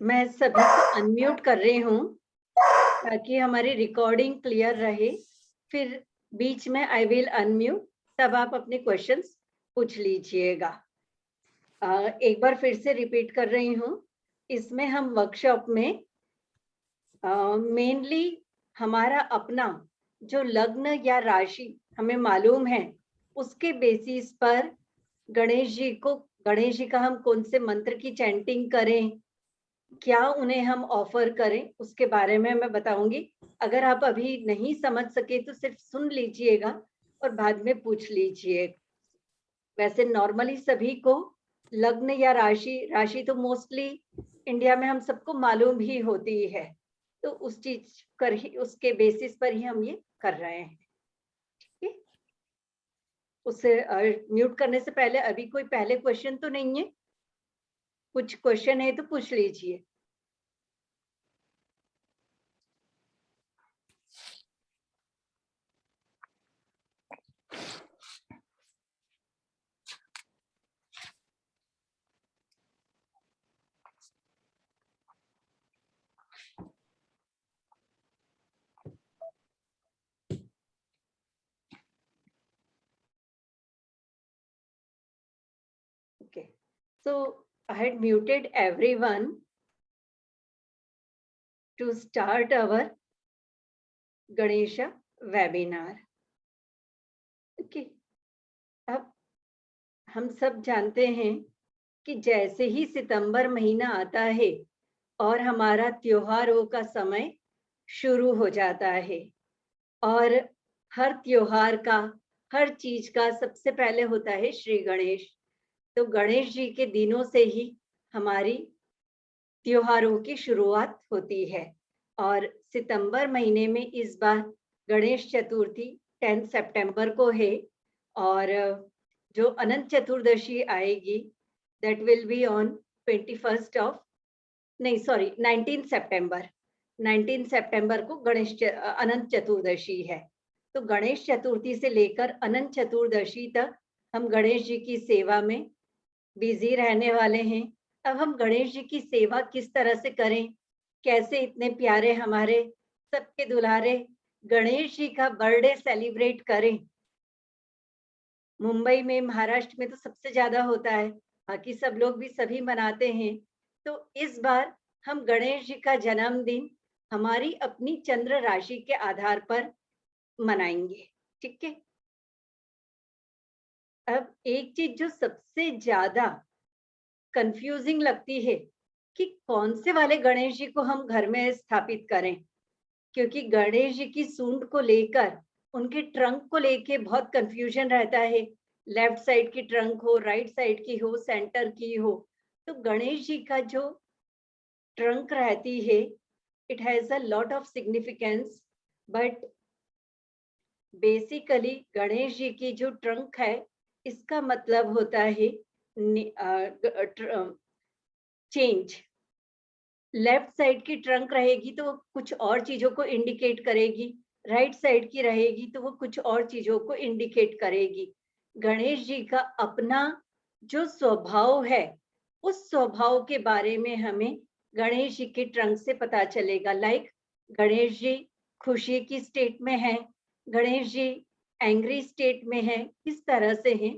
मैं सभी को अनम्यूट कर रही हूँ ताकि हमारी रिकॉर्डिंग क्लियर रहे। फिर बीच में आई विल अनम्यूट, तब आप अपने क्वेश्चंस पूछ लीजिएगा। एक बार फिर से रिपीट कर रही हूँ। इसमें हम वर्कशॉप में मेनली हमारा अपना जो लग्न या राशि हमें मालूम है, उसके बेसिस पर गणेश जी का हम कौन से मंत्र की चैंटिंग करें, क्या उन्हें हम ऑफर करें, उसके बारे में मैं बताऊंगी। अगर आप अभी नहीं समझ सके तो सिर्फ सुन लीजिएगा और बाद में पूछ लीजिए। वैसे नॉर्मली सभी को लग्न या राशि तो मोस्टली इंडिया में हम सबको मालूम ही होती है, तो उस चीज कर ही, उसके बेसिस पर ही हम ये कर रहे हैं। ठीक है, उसे म्यूट करने से पहले अभी कोई पहले क्वेश्चन तो नहीं है? कुछ क्वेश्चन है तो पूछ लीजिए। Okay, so I had muted everyone to start our Ganesha webinar. Okay, अब हम सब जानते हैं कि जैसे ही सितंबर महीना आता है और हमारा त्योहारों का समय शुरू हो जाता है, और हर त्योहार का, हर चीज का सबसे पहले होता है श्री गणेश। तो गणेश जी के दिनों से ही हमारी त्योहारों की शुरुआत होती है। और सितंबर महीने में इस बार गणेश चतुर्थी 10 सितंबर को है, और जो अनंत चतुर्दशी आएगी that will be on 21 of, नहीं सॉरी 19 सितंबर, 19 सितंबर को अनंत चतुर्दशी है। तो गणेश चतुर्थी से लेकर अनंत चतुर्दशी तक हम गणेश जी की सेवा में बिजी रहने वाले हैं। अब हम गणेश जी की सेवा किस तरह से करें, कैसे इतने प्यारे हमारे सबके दुलारे गणेश जी का बर्थडे सेलिब्रेट करें। मुंबई में, महाराष्ट्र में तो सबसे ज्यादा होता है, बाकी सब लोग भी सभी मनाते हैं। तो इस बार हम गणेश जी का जन्मदिन हमारी अपनी चंद्र राशि के आधार पर मनाएंगे। ठीक है, अब एक चीज जो सबसे ज्यादा कंफ्यूजिंग लगती है कि कौन से वाले गणेश जी को हम घर में स्थापित करें, क्योंकि गणेश जी की सूंड को लेकर, उनके ट्रंक को लेके बहुत कंफ्यूजन रहता है। लेफ्ट साइड की ट्रंक हो, राइट साइड की हो, सेंटर की हो। तो गणेश जी का जो ट्रंक रहती है, it has a lot of significance, but basically Ganesh ji की जो ट्रंक है, इसका मतलब होता है चेंज। लेफ्ट साइड की ट्रंक रहेगी तो वो कुछ और चीजों को इंडिकेट करेगी, राइट साइड की रहेगी तो वो कुछ और चीजों को इंडिकेट करेगी। गणेश जी का अपना जो स्वभाव है, उस स्वभाव के बारे में हमें गणेश जी के ट्रंक से पता चलेगा। लाइक गणेश जी खुशी की स्टेट में है, गणेश जी एंग्री स्टेट में है, किस तरह से है,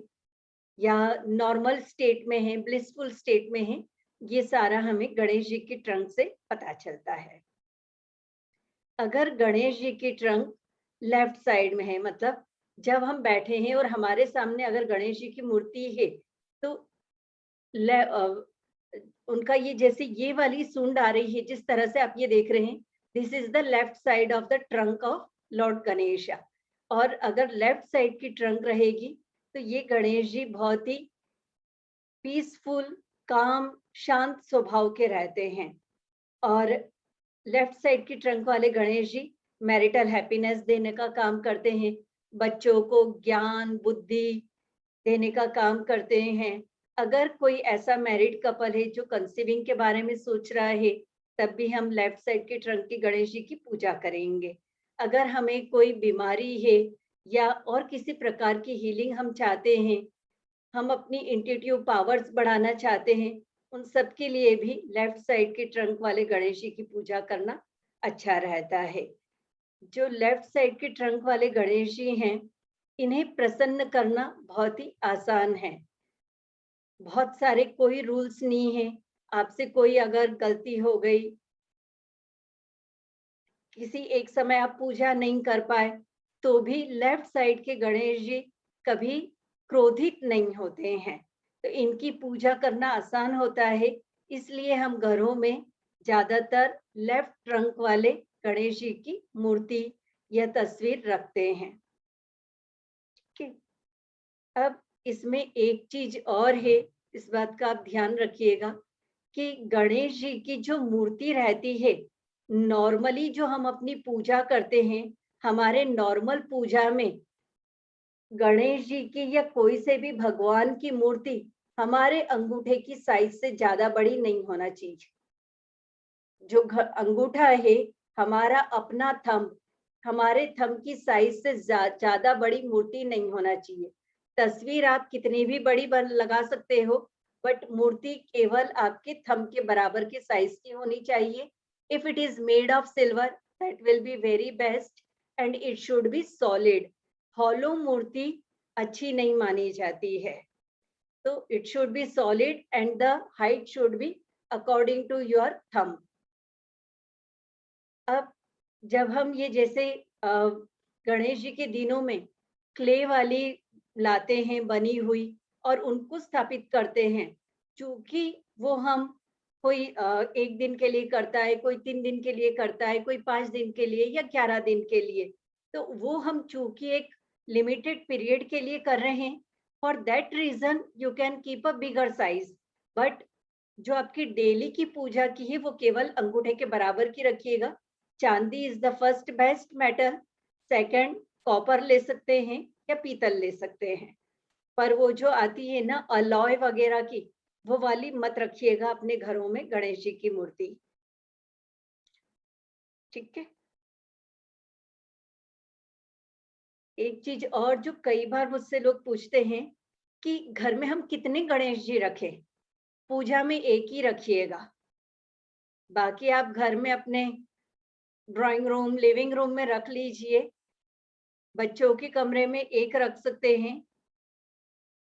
या नॉर्मल स्टेट में है, ब्लिसफुल स्टेट में है, ये सारा हमें गणेश जी की ट्रंक से पता चलता है। अगर गणेश जी की ट्रंक लेफ्ट साइड में है, मतलब जब हम बैठे हैं और हमारे सामने अगर गणेश जी की मूर्ति है, तो उनका ये जैसे ये वाली सूंड आ रही है, जिस तरह से आप ये देख रहे हैं, this is the left side of the trunk of Lord Ganesh. और अगर लेफ्ट साइड की ट्रंक रहेगी तो ये गणेश जी बहुत ही पीसफुल, काम, शांत स्वभाव के रहते हैं। और लेफ्ट साइड की ट्रंक वाले गणेश जी मैरिटल हैप्पीनेस देने का काम करते हैं, बच्चों को ज्ञान बुद्धि देने का काम करते हैं। अगर कोई ऐसा मैरिड कपल है जो कंसीविंग के बारे में सोच रहा है, तब भी हम लेफ्ट साइड के ट्रंक की गणेश जी की पूजा करेंगे। अगर हमें कोई बीमारी है या और किसी प्रकार की हीलिंग हम चाहते हैं, हम अपनी इंट्यूटिव पावर्स बढ़ाना चाहते हैं, उन सब के लिए भी लेफ्ट साइड के ट्रंक वाले गणेश जी की पूजा करना अच्छा रहता है। जो लेफ्ट साइड के ट्रंक वाले गणेश जी हैं, इन्हें प्रसन्न करना बहुत ही आसान है। बहुत सारे कोई रूल्स नहीं है। आपसे कोई अगर गलती हो गई, किसी एक समय आप पूजा नहीं कर पाए, तो भी लेफ्ट साइड के गणेश जी कभी क्रोधित नहीं होते हैं। तो इनकी पूजा करना आसान होता है, इसलिए हम घरों में ज़्यादातर लेफ्ट ट्रंक वाले गणेश जी की मूर्ति या तस्वीर रखते हैं। ठीक है? अब इसमें एक चीज़ और है, इस बात का आप ध्यान रखिएगा कि गणेश जी की जो मूर्ति रहती है, नॉर्मली जो हम अपनी पूजा करते हैं, हमारे नॉर्मल पूजा में गणेश जी की या कोई से भी भगवान की मूर्ति हमारे अंगूठे की साइज से ज़्यादा बड़ी नहीं होना चाहिए। जो अंगूठा है, हमारा अपना थंब, हमारे थंब की साइज से ज़्यादा बड़ी मूर्ति नहीं होना चाहिए। तस्वीर आप कितनी भी बड़ी लगा सकते हो, बट मूर्ति केवल आपके थंब के बराबर के साइज की होनी चाहिए। If it is made of silver, that will be very best, and it should be solid. Hollow मूर्ति अच्छी नहीं मानी जाती है। तो it should be solid and the height should be according to your thumb. अब जब हम ये जैसे गणेश जी के दिनों में क्ले वाली लाते हैं बनी हुई और उनको स्थापित करते हैं, चूंकि वो हम कोई 1 दिन के लिए करता है, कोई 3 दिन के लिए करता है, कोई 5 दिन के लिए या 11 दिन के लिए, तो वो हम चूंकि एक लिमिटेड पीरियड के लिए कर रहे हैं, for that reason you can keep a bigger size, but जो आपकी डेली की पूजा की है वो केवल अंगूठे के बराबर की रखिएगा। चांदी is the first best metal, second copper ले सकते हैं या पीतल ले सकते हैं, पर वो जो आती है ना अलॉय वगैरह की, वो वाली मत रखिएगा अपने घरों में गणेश जी की मूर्ति। ठीक है। एक चीज और जो कई बार मुझसे लोग पूछते हैं कि घर में हम कितने गणेश जी रखें। पूजा में एक ही रखिएगा, बाकी आप घर में अपने ड्राइंग रूम, लिविंग रूम में रख लीजिए। बच्चों के कमरे में एक रख सकते हैं,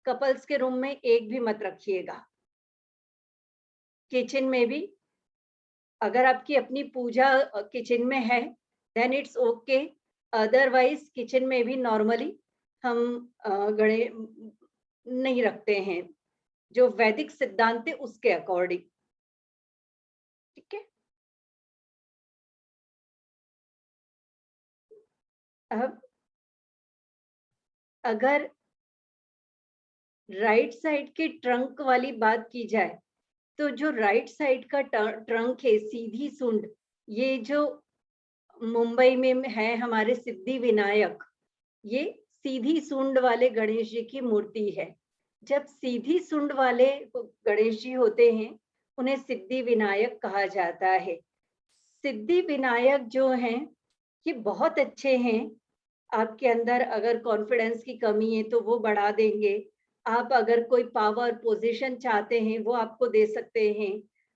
कपल्स के रूम में एक भी मत रखिएगा। किचन में भी अगर आपकी अपनी पूजा किचन में है, then it's okay. Otherwise kitchen में भी नॉर्मली हम गणे नहीं रखते हैं, जो वैदिक सिद्धांत है उसके अकॉर्डिंग। ठीक है। अब अगर राइट साइड के ट्रंक वाली बात की जाए, तो जो राइट साइड का ट्रंक है, सीधी सूंड, ये जो मुंबई में है हमारे सिद्धि विनायक, ये सीधी सूंड वाले गणेश जी की मूर्ति है। जब सीधी सूंड वाले गणेश जी होते हैं, उन्हें सिद्धि विनायक कहा जाता है। सिद्धि विनायक जो हैं, ये बहुत अच्छे हैं। आपके अंदर अगर कॉन्फिडेंस की कमी है तो वो बढ़ा देंगे। आप अगर कोई पावर पोजीशन चाहते हैं वो आपको दे सकते हैं।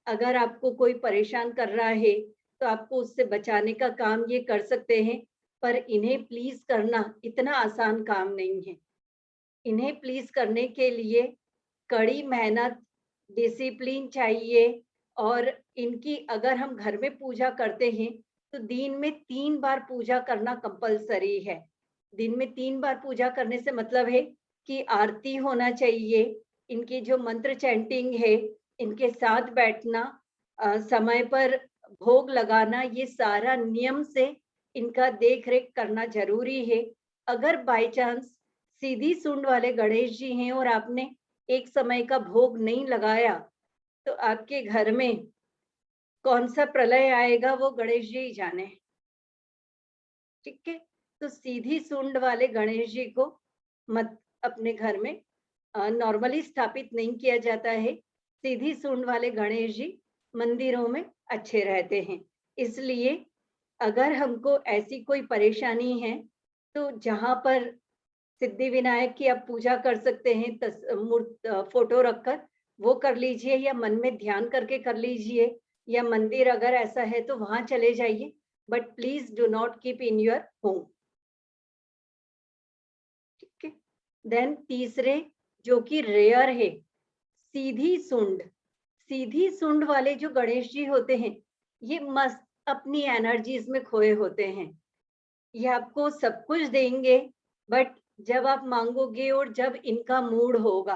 अगर आपको कोई परेशान कर रहा है तो आपको उससे बचाने का काम ये कर सकते हैं। पर इन्हें प्लीज करना इतना आसान काम नहीं है। इन्हें प्लीज करने के लिए कड़ी मेहनत, डिसिप्लिन चाहिए। और इनकी अगर हम घर में पूजा करते हैं तो दिन में 3 बार पूजा करना कंपल्सरी है। दिन में 3 बार पूजा करने से मतलब है कि आरती होना चाहिए, इनकी जो मंत्र चैंटिंग है, इनके साथ बैठना, समय पर भोग लगाना, ये सारा नियम से इनका देख रेख करना जरूरी है। अगर बाय चांस सीधी सूंड वाले गणेश जी हैं और आपने एक समय का भोग नहीं लगाया, तो आपके घर में कौन सा प्रलय आएगा वो गणेश जी ही जाने। ठीक है। तो सीधी सूंड वाले गणेश जी को मत अपने घर में नॉर्मली स्थापित नहीं किया जाता है। सीधी सूंड वाले गणेश जी मंदिरों में अच्छे रहते हैं। इसलिए अगर हमको ऐसी कोई परेशानी है, तो जहां पर सिद्धि विनायक की आप पूजा कर सकते हैं, फोटो रखकर, वो कर लीजिए, या मन में ध्यान करके कर लीजिए, या मंदिर अगर ऐसा है तो वहां चले जाइए, but please do not keep in your home. ठीक है। देन तीसरे, जो कि रेयर है, सीधी सुंड। सीधी सुंड वाले जो गणेश जी होते हैं, ये मस्त अपनी एनर्जीज में खोए होते हैं। ये आपको सब कुछ देंगे, बट जब आप मांगोगे और जब इनका मूड होगा,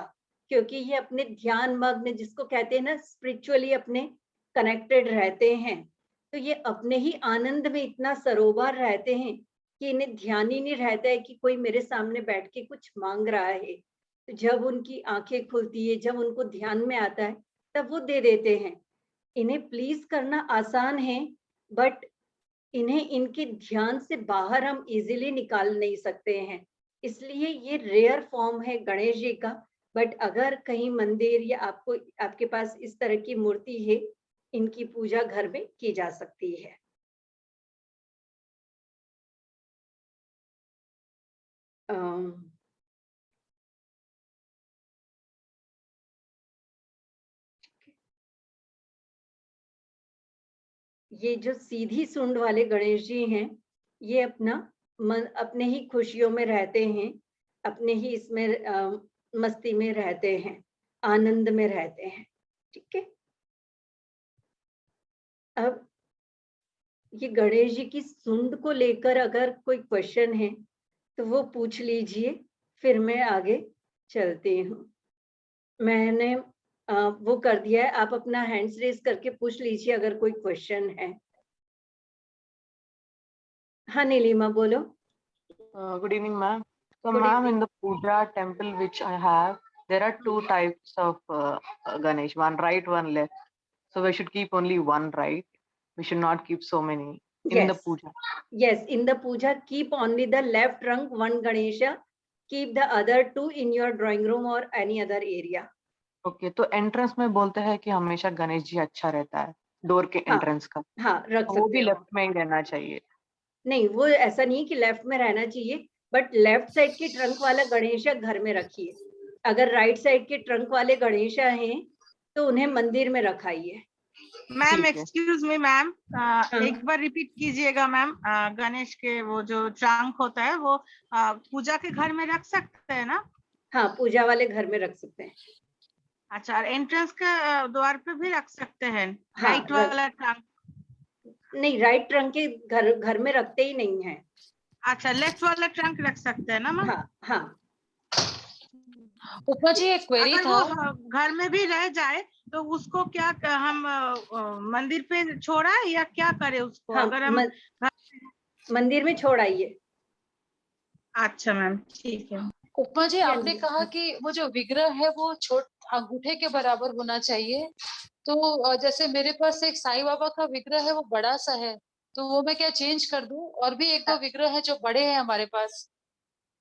क्योंकि ये अपने ध्यान मग्न, जिसको कहते हैं ना, स्पिरिचुअली अपने कनेक्टेड रहते हैं, तो ये अपने ही आनंद में इतना सरोवर रहते हैं कि इन्हें ध्यान ही नहीं रहता है कि कोई मेरे सामने बैठ के कुछ मांग रहा है। तो जब उनकी आंखें खुलती है, जब उनको ध्यान में आता है, तब वो दे देते हैं। इन्हें प्लीज करना आसान है, बट इन्हें इनके ध्यान से बाहर हम इजीली निकाल नहीं सकते हैं। इसलिए ये रेयर फॉर्म है गणेश जी का। बट अगर कहीं मंदिर या आपको आपके पास इस तरह की मूर्ति है, इनकी पूजा घर में की जा सकती है। अम, ये जो सीधी सूंड वाले गणेश जी हैं, ये अपना मन अपने ही खुशियों में रहते हैं, अपने ही इसमें मस्ती में रहते हैं, आनंद में रहते हैं। ठीक है। अब ये गणेश जी की सूंड को लेकर अगर कोई क्वेश्चन है तो वो पूछ लीजिए, फिर मैं आगे चलती हूँ। मैंने वो कर दिया है, आप अपना हैंड्स रेज करके पूछ लीजिए अगर कोई क्वेश्चन है। हाँ नीलिमा, बोलो। Good evening, ma'am. So, good ma'am, evening. in the puja temple which I have, there are two types of Ganesh, one right, one left. So we should keep only one right. We should not keep so many in the Yes, puja. yes. In the puja, keep only the left trunk, one Ganesha. Keep the other two in your drawing room or any other area. Okay, तो entrance में बोलते हैं कि हमेशा गणेश जी अच्छा रहता है door के हाँ, एंट्रेंस का, हाँ, रख तो वो सकते भी हो। लेफ्ट में ही रहना चाहिए। नहीं, वो ऐसा नहीं कि लेफ्ट में रहना चाहिए, बट लेफ्ट साइड के ट्रंक वाला गणेशा घर में रखिए। अगर राइट साइड के ट्रंक वाले गणेशा हैं, तो उन्हें मंदिर में रखाइए। मैम ठीक है। एक्सक्यूज मी मैम, हाँ। एक बार रिपीट कीजिएगा मैम। गणेश के वो जो ट्रंक होता है वो पूजा के घर में रख सकते हैं ना? हाँ, पूजा वाले घर में रख सकते हैं। अच्छा, एंट्रेंस के द्वार पे भी रख सकते हैं हाँ, राइट वाला ट्रंक? नहीं, राइट ट्रंक के घर में रखते ही नहीं है। अच्छा, लेफ्ट वाला ट्रंक रख सकते हैं ना मैम? हाँ, हाँ। उपमा जी, एक क्वेरी अगर था। वो घर में भी रह जाए तो उसको क्या हम मंदिर पे छोड़ा या क्या करे उसको? हाँ, अगर हम मंदिर में छोड़ आइए। अच्छा मैम, ठीक है। उपमा जी, आपने जी। कहा कि वो जो विग्रह है वो अंगूठे के बराबर होना चाहिए, तो जैसे मेरे पास एक साईं बाबा का विग्रह है, वो बड़ा सा है, तो वो मैं क्या चेंज कर दूं? और भी एक दो विग्रह है जो बड़े हैं हमारे पास।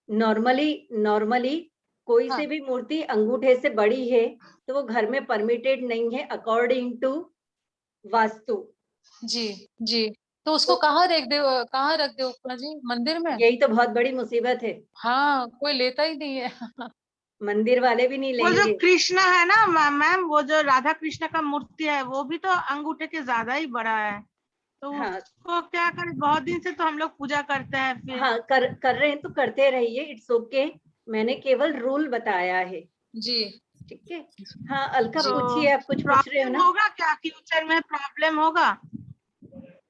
नॉर्मली कोई हाँ से भी मूर्ति अंगूठे से बड़ी है तो वो घर में परमिटेड नहीं है, अकॉर्डिंग टू वास्तु। जी जी, तो उसको तो कहाँ रख दे उपमा जी? मंदिर में? यही तो बहुत बड़ी मुसीबत है, हाँ, कोई लेता ही नहीं है। मंदिर वाले भी नहीं वो जो लेंगे। कृष्ण है ना मैम, वो जो राधा कृष्ण का मूर्ति है वो भी तो अंगूठे के ज्यादा ही बड़ा है, तो हाँ, उसको क्या करें? बहुत दिन से तो हम लोग पूजा करते हैं फिर। हाँ, कर रहे हैं तो करते रहिए, इट्स ओके। मैंने केवल रूल बताया है। जी ठीक है। हाँ, अलका तो पूछिए, आप कुछ पूछ रहे हो प्रॉब्लम ना? होगा क्या? फ्यूचर में प्रॉब्लम होगा?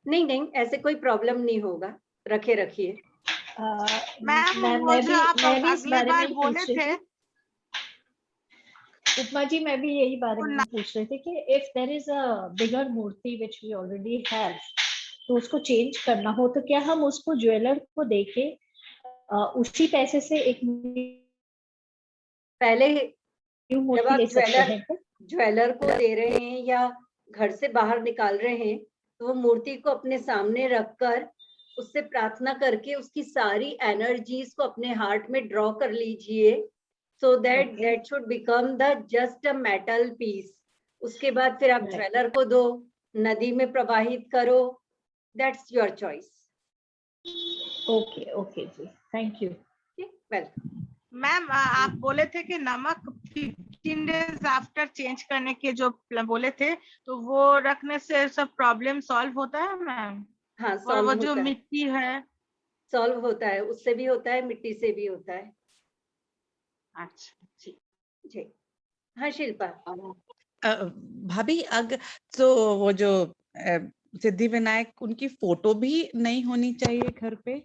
नहीं नहीं, ऐसे कोई प्रॉब्लम नहीं होगा, रखिए। मैम वो जो आप मैं भी इस अगले बारे में बार ही बोले पूछ रही थे, थी। उपमा जी, मैं भी यही बारे में पूछ रही थी कि if there is a bigger murti which we already have, तो उसको चेंज करना हो तो क्या हम उसको ज्वेलर को देके उसी पैसे से एक पहले न्यू जब मूर्ति आप ले सकते हैं क्या? ज्वेलर को दे रहे हैं या घर से बाहर निकाल रहे हैं, तो वो मूर्ति को अपने सामने रखकर उससे प्रार्थना करके उसकी सारी एनर्जीज को अपने हार्ट में ड्रॉ कर लीजिए, so that Okay. That should become the just a metal piece. उसके बाद फिर आप Right. ज्वेलर को दो, नदी में प्रवाहित करो, that's your choice. Okay okay जी, थैंक यू। वेलकम। मैम आप बोले थे कि नमक 15 days आफ्टर चेंज करने के जो बोले थे, तो वो रखने से सब प्रॉब्लम सॉल्व होता है मैम? हाँ, और सॉल्व वो जो होता है, मिट्टी है, सॉल्व होता है, उससे भी होता है, मिट्टी से भी होता है। अच्छा ठीक। जी हाँ शिल्पा। भाभी अगर तो वो जो सिद्धि विनायक उनकी फोटो भी नहीं होनी चाहिए घर पे?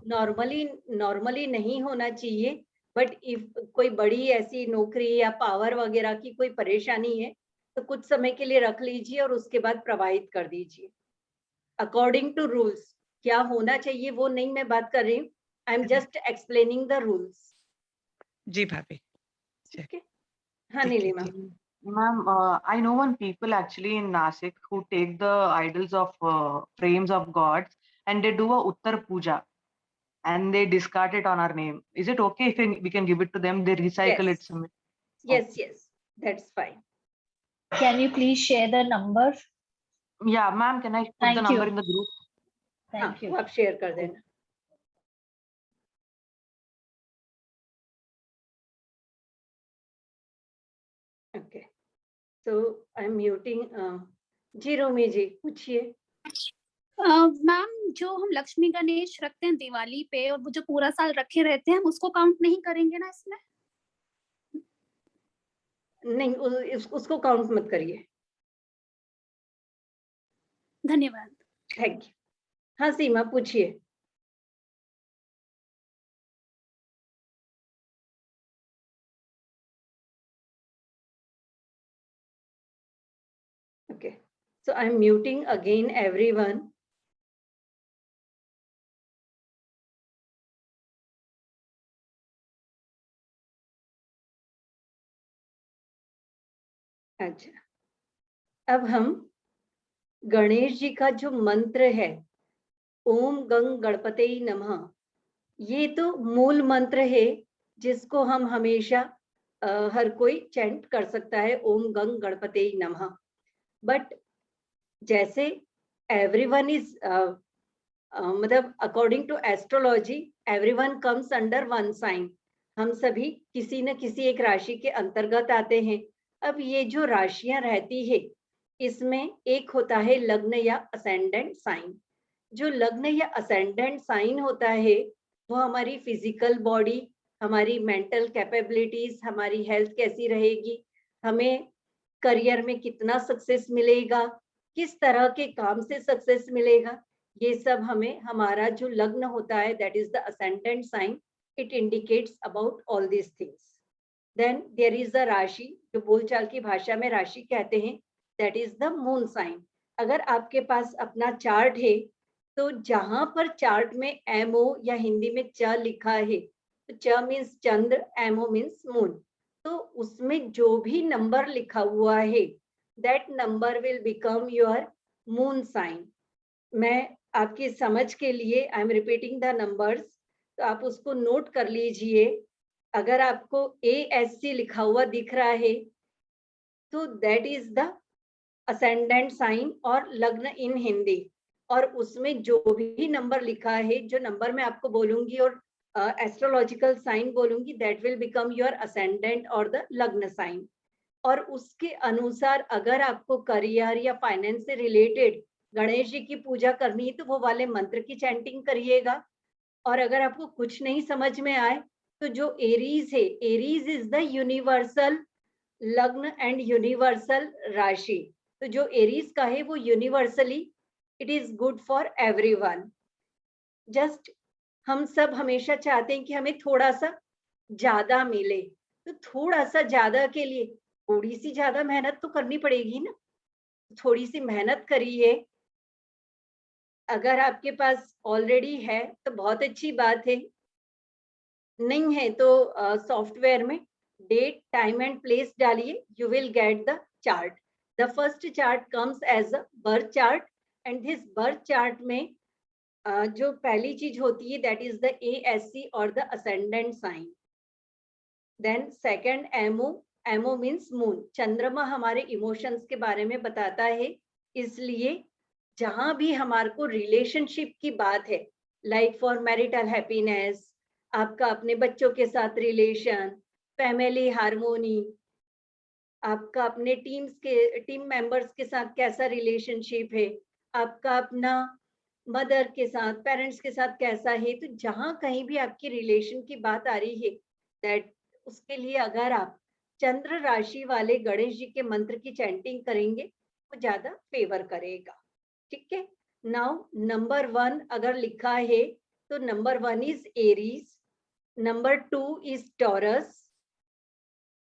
नॉर्मली नहीं होना चाहिए, बट इफ कोई बड़ी ऐसी नौकरी या पावर वगैरह की कोई परेशानी है तो कुछ समय के लिए रख लीजिए और उसके बाद प्रवाहित कर दीजिए अकॉर्डिंग टू रूल्स। क्या होना चाहिए वो नहीं मैं बात कर रही हूँ, I am just explaining the rules. जी भाभी। ठीक है हाँ ठीक है, नीलिमा। ठीक। Ma'am, I know one people actually in Nasik who take the idols of frames of gods and they do a Uttar Puja and they discard it on our name. Is it okay if we can give it to them? They recycle Yes. it. Some. yes that's fine. Can you please share the number? Yeah, ma'am, can I put Thank the number you. in the group? हाँ Thank you. वो आप share कर देना। Okay तो आई am muting. जी रोमी जी पूछिए। Ma'am जो हम लक्ष्मी गणेश रखते हैं दिवाली पे और वो जो पूरा साल रखे रहते हैं हम उसको काउंट नहीं करेंगे ना इसमें? नहीं उसको काउंट मत करिए। धन्यवाद। Thank you. हाँ सीमा पूछिए। Okay, so I'm muting again everyone. अच्छा अब हम गणेश जी का जो मंत्र है ओम गंग गणपते नमः, ये तो मूल मंत्र है जिसको हम हमेशा हर कोई चैंट कर सकता है ओम गंग गणपते नमः। बट जैसे एवरीवन इज मतलब according to astrology everyone comes under one sign, हम सभी किसी न किसी एक राशि के अंतर्गत आते हैं। अब ये जो राशियां रहती है इसमें एक होता है लग्न या असेंडेंट साइन। जो लग्न या असेंडेंट साइन होता है वो हमारी फिजिकल बॉडी, हमारी मेंटल कैपेबिलिटीज, हमारी हेल्थ कैसी रहेगी, हमें करियर में कितना सक्सेस मिलेगा, किस तरह के काम से सक्सेस मिलेगा, ये सब हमें हमारा जो लग्न होता है that is the ascendant sign, it indicates about all these things. Then there is the rashi, जो बोलचाल की भाषा में राशि कहते हैं, that is the moon sign. अगर आपके पास अपना चार्ट है तो जहां पर चार्ट में एमओ या हिंदी में च लिखा है तो च means Chandra, MO means moon, तो उसमें जो भी नंबर लिखा हुआ है that number will become your moon sign. मैं आपकी समझ के लिए I am repeating the numbers, तो आप उसको नोट कर लीजिए। अगर आपको ASC लिखा हुआ दिख रहा है तो that is the ascendant sign और लग्न इन हिंदी, और उसमें जो भी नंबर लिखा है, जो नंबर मैं आपको बोलूंगी और एस्ट्रोलॉजिकल साइन बोलूंगी, that will become your ascendant और द लग्न साइन। और उसके अनुसार अगर आपको करियर या फाइनेंस से रिलेटेड गणेश जी की पूजा करनी है तो वो वाले मंत्र की चैंटिंग करिएगा। और अगर आपको कुछ नहीं समझ में आए तो जो एरीज है, एरीज इज द यूनिवर्सल लग्न एंड यूनिवर्सल राशि, तो जो एरीज का है वो universally it is good for everyone. Just हम सब हमेशा चाहते हैं कि हमें थोड़ा सा ज्यादा मिले, तो थोड़ा सा ज्यादा के लिए थोड़ी सी ज्यादा मेहनत तो करनी पड़ेगी ना, थोड़ी सी मेहनत करिए। अगर आपके पास ऑलरेडी है तो बहुत अच्छी बात है, नहीं है तो सॉफ्टवेयर में डेट टाइम एंड प्लेस डालिए, you will get the chart. The first chart comes as a birth chart and this birth chart में जो पहली चीज होती है दैट इज द ASC और the ascendant sign. Then second MO, MO means moon, चंद्रमा हमारे इमोशंस के बारे में बताता है, इसलिए जहां भी हमारे को रिलेशनशिप की बात है, लाइक फॉर मैरिटल हैप्पीनेस, आपका अपने बच्चों के साथ रिलेशन, फैमिली हार्मोनी, आपका अपने टीम मेंबर्स के साथ कैसा रिलेशनशिप है, आपका अपना मदर के साथ, पेरेंट्स के साथ कैसा है। तो जहां कहीं भी आपकी रिलेशन की बात आ रही है, दैट उसके लिए अगर आप चंद्र राशि वाले गणेश जी के मंत्र की चैंटिंग करेंगे वो ज्यादा फेवर करेगा। ठीक है। नाउ नंबर 1 अगर लिखा है तो number 1 is Aries, number 2 is Taurus,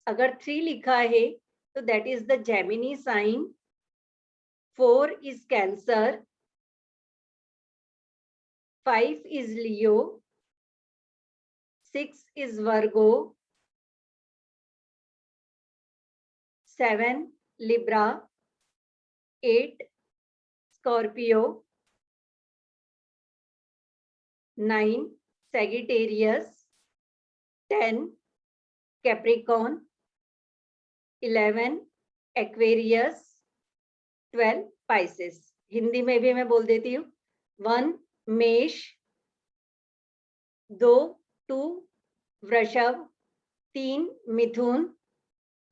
अगर 3 लिखा है तो that is the Gemini sign, 4 is Cancer, 5 is Leo, 6 is Virgo, 7 Libra, 8 Scorpio, 9 Sagittarius, 10 Capricorn, 11 Aquarius, 12 Pisces। Hindi में भी मैं बोल देती हूँ। 1 मेष, 2 वृषभ, 3 मिथुन,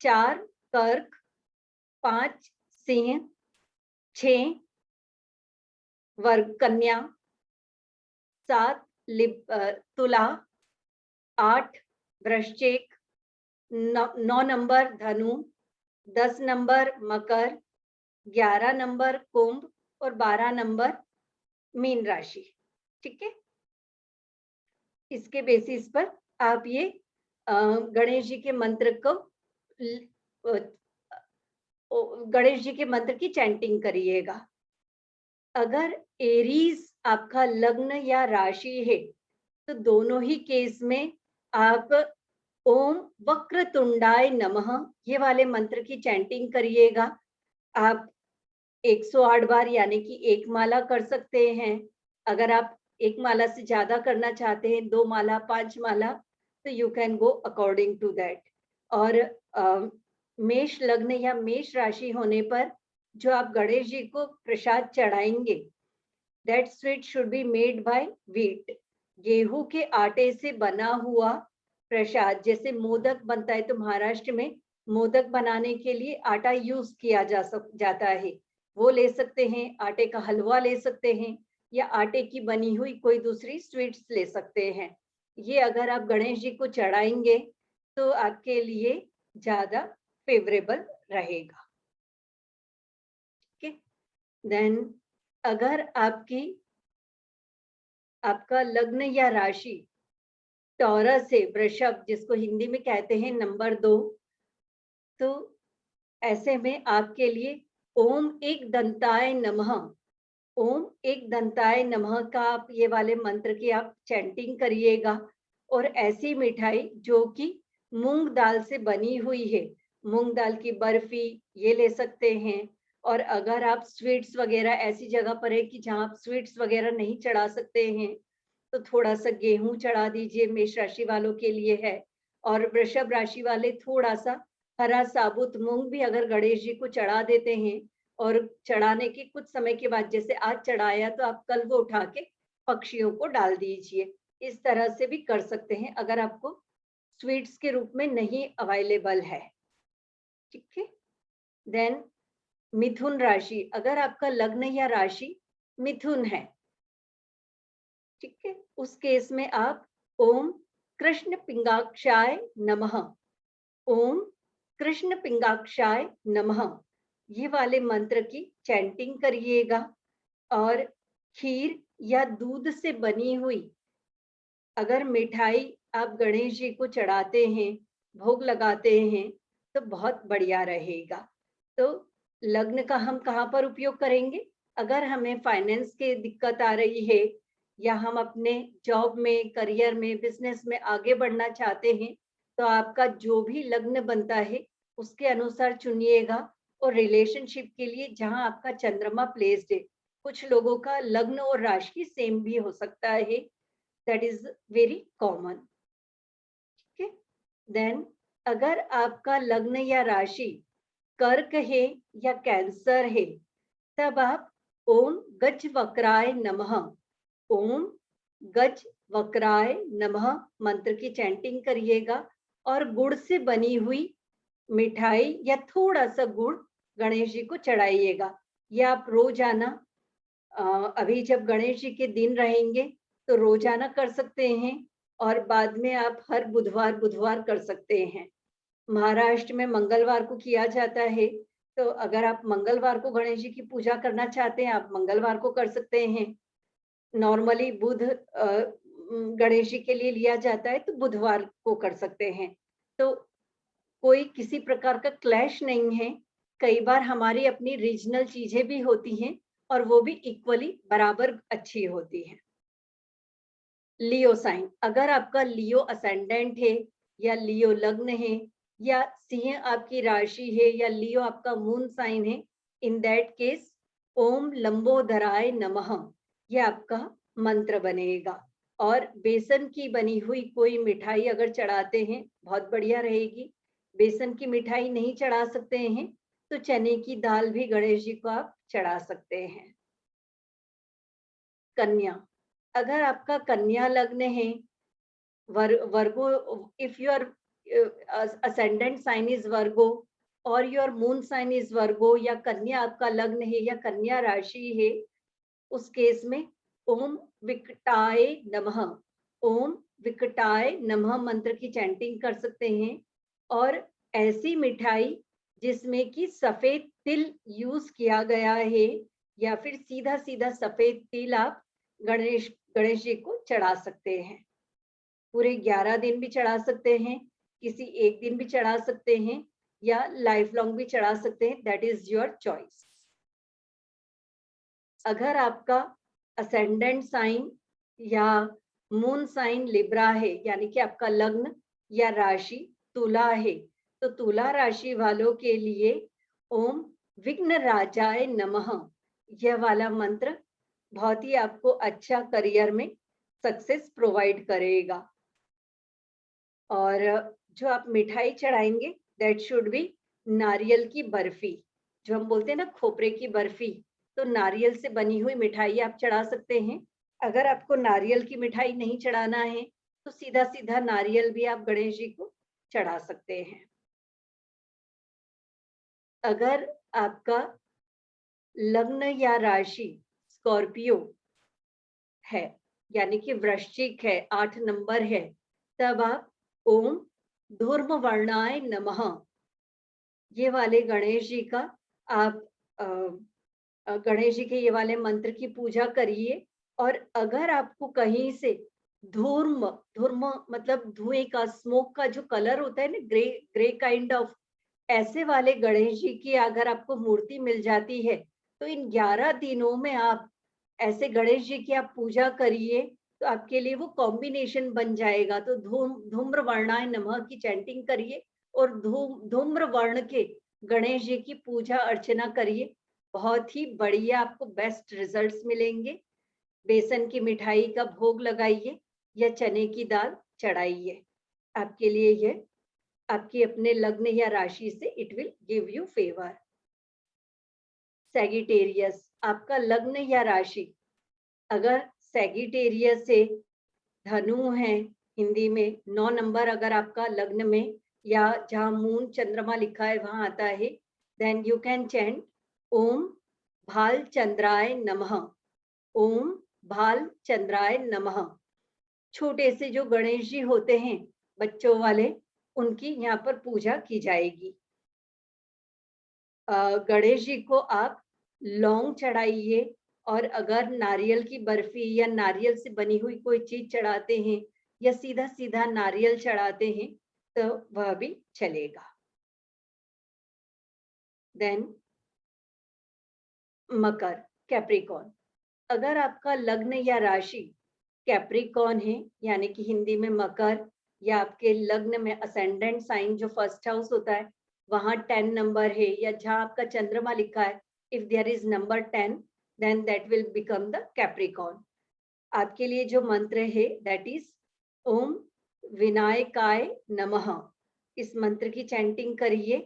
4 कर्क, 5 सिंह, 6 वर्ग कन्या, 7 तुला, 8 वृश्चिक, 9 नंबर धनु, 10 नंबर मकर, 11 नंबर कुंभ और 12 नंबर मीन राशि। ठीक है। इसके बेसिस पर आप ये गणेश जी के मंत्र को गणेश जी के मंत्र की चैंटिंग करिएगा। अगर एरीज आपका लग्न या राशि है तो दोनों ही केस में आप ओम वक्रतुंडाय नमः ये वाले मंत्र की चैंटिंग करिएगा। आप 108 बार यानी कि 1 माला कर सकते हैं। अगर आप 1 माला से ज्यादा करना चाहते हैं, 2 माला, 5 माला, तो you can go according to that. और मेष लग्न या मेष राशि होने पर जो आप गणेश जी को प्रसाद चढ़ाएंगे, that sweet should be made by wheat, गेहूं के आटे से बना हुआ प्रसाद। जैसे मोदक बनता है तो महाराष्ट्र में मोदक बनाने के लिए आटा यूज किया जाता है, वो ले सकते हैं। आटे का हलवा ले सकते हैं या आटे की बनी हुई कोई दूसरी स्वीट्स ले सकते हैं। ये अगर आप गणेश जी को चढ़ाएंगे तो आपके लिए ज्यादा फेवरेबल रहेगा। ठीक है। देन अगर आपका लग्न या राशि टॉरस है, वृषभ जिसको हिंदी में कहते हैं नंबर 2, तो ऐसे में आपके लिए ओम एक दंताय नमः, ओम एक दंताय नमः का आप ये वाले मंत्र की आप चैंटिंग करिएगा। और ऐसी मिठाई जो कि मूंग दाल से बनी हुई है, मूंग दाल की बर्फी ये ले सकते हैं। और अगर आप स्वीट्स वगैरह ऐसी जगह पर है कि जहाँ आप स्वीट्स वगैरह नहीं चढ़ा सकते हैं तो थोड़ा सा गेहूं चढ़ा दीजिए, मेष राशि वालों के लिए है। और वृषभ राशि वाले थोड़ा सा हरा साबुत मूंग भी अगर गणेश जी को चढ़ा देते हैं और चढ़ाने के कुछ समय के बाद, जैसे आज चढ़ाया तो आप कल वो उठा के पक्षियों को डाल दीजिए। इस तरह से भी कर सकते हैं अगर आपको स्वीट्स के रूप में नहीं अवेलेबल है। ठीक है। देन मिथुन राशि, अगर आपका लग्न या राशि मिथुन है, ठीक है, उस केस में आप ओम कृष्ण पिंगाक्षाय नमः, ओम कृष्ण पिंगाक्षाय नमः ये वाले मंत्र की चैंटिंग करिएगा। और खीर या दूध से बनी हुई अगर मिठाई आप गणेश जी को चढ़ाते हैं, भोग लगाते हैं तो बहुत बढ़िया रहेगा। तो लग्न का हम कहाँ पर उपयोग करेंगे? अगर हमें फाइनेंस की दिक्कत आ रही है या हम अपने जॉब में, करियर में, बिजनेस में आगे बढ़ना चाहते हैं तो आपका जो भी लग्न बनता है उसके अनुसार चुनिएगा। और रिलेशनशिप के लिए जहां आपका चंद्रमा प्लेस्ड है, कुछ लोगों का लग्न और राशि सेम भी हो सकता है, दैट इज वेरी कॉमन। ठीक है। देन अगर आपका लग्न या राशि कर्क है या कैंसर है तब आप ओम गज वक्राय नमः, ओम गज वक्राय नमः मंत्र की चैंटिंग करिएगा। और गुड़ से बनी हुई मिठाई या थोड़ा सा गुड़ गणेश जी को चढ़ाइएगा। या आप रोजाना अभी जब गणेश जी के दिन रहेंगे तो रोजाना कर सकते हैं, और बाद में आप हर बुधवार बुधवार कर सकते हैं। महाराष्ट्र में मंगलवार को किया जाता है, तो अगर आप मंगलवार को गणेश जी की पूजा करना चाहते हैं, आप मंगलवार को कर सकते हैं। नॉर्मली बुध गणेश जी के लिए लिया जाता है, तो बुधवार को कर सकते हैं। तो कोई किसी प्रकार का क्लैश नहीं है। कई बार हमारी अपनी रीजनल चीजें भी होती हैं और वो भी इक्वली बराबर अच्छी होती है। लियो साइन, अगर आपका लियो असेंडेंट है या लियो लग्न है या सिंह आपकी राशि है या लियो आपका मून साइन है, इन दैट केस ओम लंबोदराय नमः ये आपका मंत्र बनेगा। और बेसन की बनी हुई कोई मिठाई अगर चढ़ाते हैं बहुत बढ़िया रहेगी। बेसन की मिठाई नहीं चढ़ा सकते हैं तो चने की दाल भी गणेश जी को आप चढ़ा सकते हैं। कन्या, अगर आपका कन्या लग्न है, Virgo, if your ascendant sign is Virgo और your moon sign is Virgo, या कन्या आपका लग्न है या कन्या राशि है, उस केस में ओम विकटाय नमः, ओम विकटाय नमः मंत्र की चैंटिंग कर सकते हैं। और ऐसी मिठाई जिसमें कि सफेद तिल यूज किया गया है या फिर सीधा सीधा सफेद तिल आप गणेश जी को चढ़ा सकते हैं। पूरे 11 दिन भी चढ़ा सकते हैं, किसी एक दिन भी चढ़ा सकते हैं, या लाइफ लॉन्ग भी चढ़ा सकते हैं, दैट इज योर चॉइस। अगर आपका असेंडेंट साइन या मून साइन लिब्रा है, यानी कि आपका लग्न या राशि तुला है, तो तुला राशि वालों के लिए ओम विघ्न राजाय नमः यह वाला मंत्र बहुत ही आपको अच्छा करियर में सक्सेस प्रोवाइड करेगा। और जो आप मिठाई चढ़ाएंगे दैट शुड बी नारियल की बर्फी, जो हम बोलते हैं ना खोपरे की बर्फी, तो नारियल से बनी हुई मिठाई आप चढ़ा सकते हैं। अगर आपको नारियल की मिठाई नहीं चढ़ाना है तो सीधा सीधा नारियल भी आप गणेश जी को चढ़ा सकते हैं। अगर आपका लग्न या राशि स्कॉर्पियो है, यानी कि वृश्चिक है, 8 नंबर है, तब आप ओम धूर्म वर्णाय नमः ये वाले गणेश जी का आप गणेश जी के ये वाले मंत्र की पूजा करिए। और अगर आपको कहीं से धूर्म, धूर्म मतलब धुएं का, स्मोक का जो कलर होता है ना, ग्रे ग्रे काइंड ऑफ, ऐसे वाले गणेश जी की अगर आपको मूर्ति मिल जाती है तो इन 11 दिनों में आप ऐसे गणेश जी की आप पूजा करिए, तो आपके लिए वो कॉम्बिनेशन बन जाएगा। तो धूम्र वर्णाय नमः की चैंटिंग करिए और धूम्र वर्ण के गणेश जी की पूजा अर्चना करिए, बहुत ही बढ़िया आपको बेस्ट रिजल्ट्स मिलेंगे। बेसन की मिठाई का भोग लगाइए या चने की दाल चढ़ाइए, आपके लिए ये आपकी अपने लग्न या राशि से it will give you favour. Sagittarius, आपका लग्न या राशि अगर सैगिटेरियस से धनु है, हिंदी में 9 नंबर अगर आपका लग्न में या जहां मून चंद्रमा लिखा है वहां आता है, देन यू कैन चैंट ओम भाल चंद्राय नमः, ओम भाल चंद्राय नमः। छोटे से जो गणेश जी होते हैं बच्चों वाले, उनकी यहाँ पर पूजा की जाएगी। गणेश जी को आप लौंग चढ़ाइए, और अगर नारियल की बर्फी या नारियल से बनी हुई कोई चीज चढ़ाते हैं या सीधा सीधा नारियल चढ़ाते हैं तो वह भी चलेगा। देन मकर, कैप्रिकॉर्न, अगर आपका लग्न या राशि कैप्रिकॉर्न है, यानी कि हिंदी में मकर, या आपके लग्न में असेंडेंट साइन जो फर्स्ट हाउस होता है वहां 10 नंबर है, या जहां आपका चंद्रमा लिखा है, if there is number 10 then that will become the Capricorn। आपके लिए जो मंत्र है that is ओम विनायकाय नमः, इस मंत्र की चैंटिंग करिए,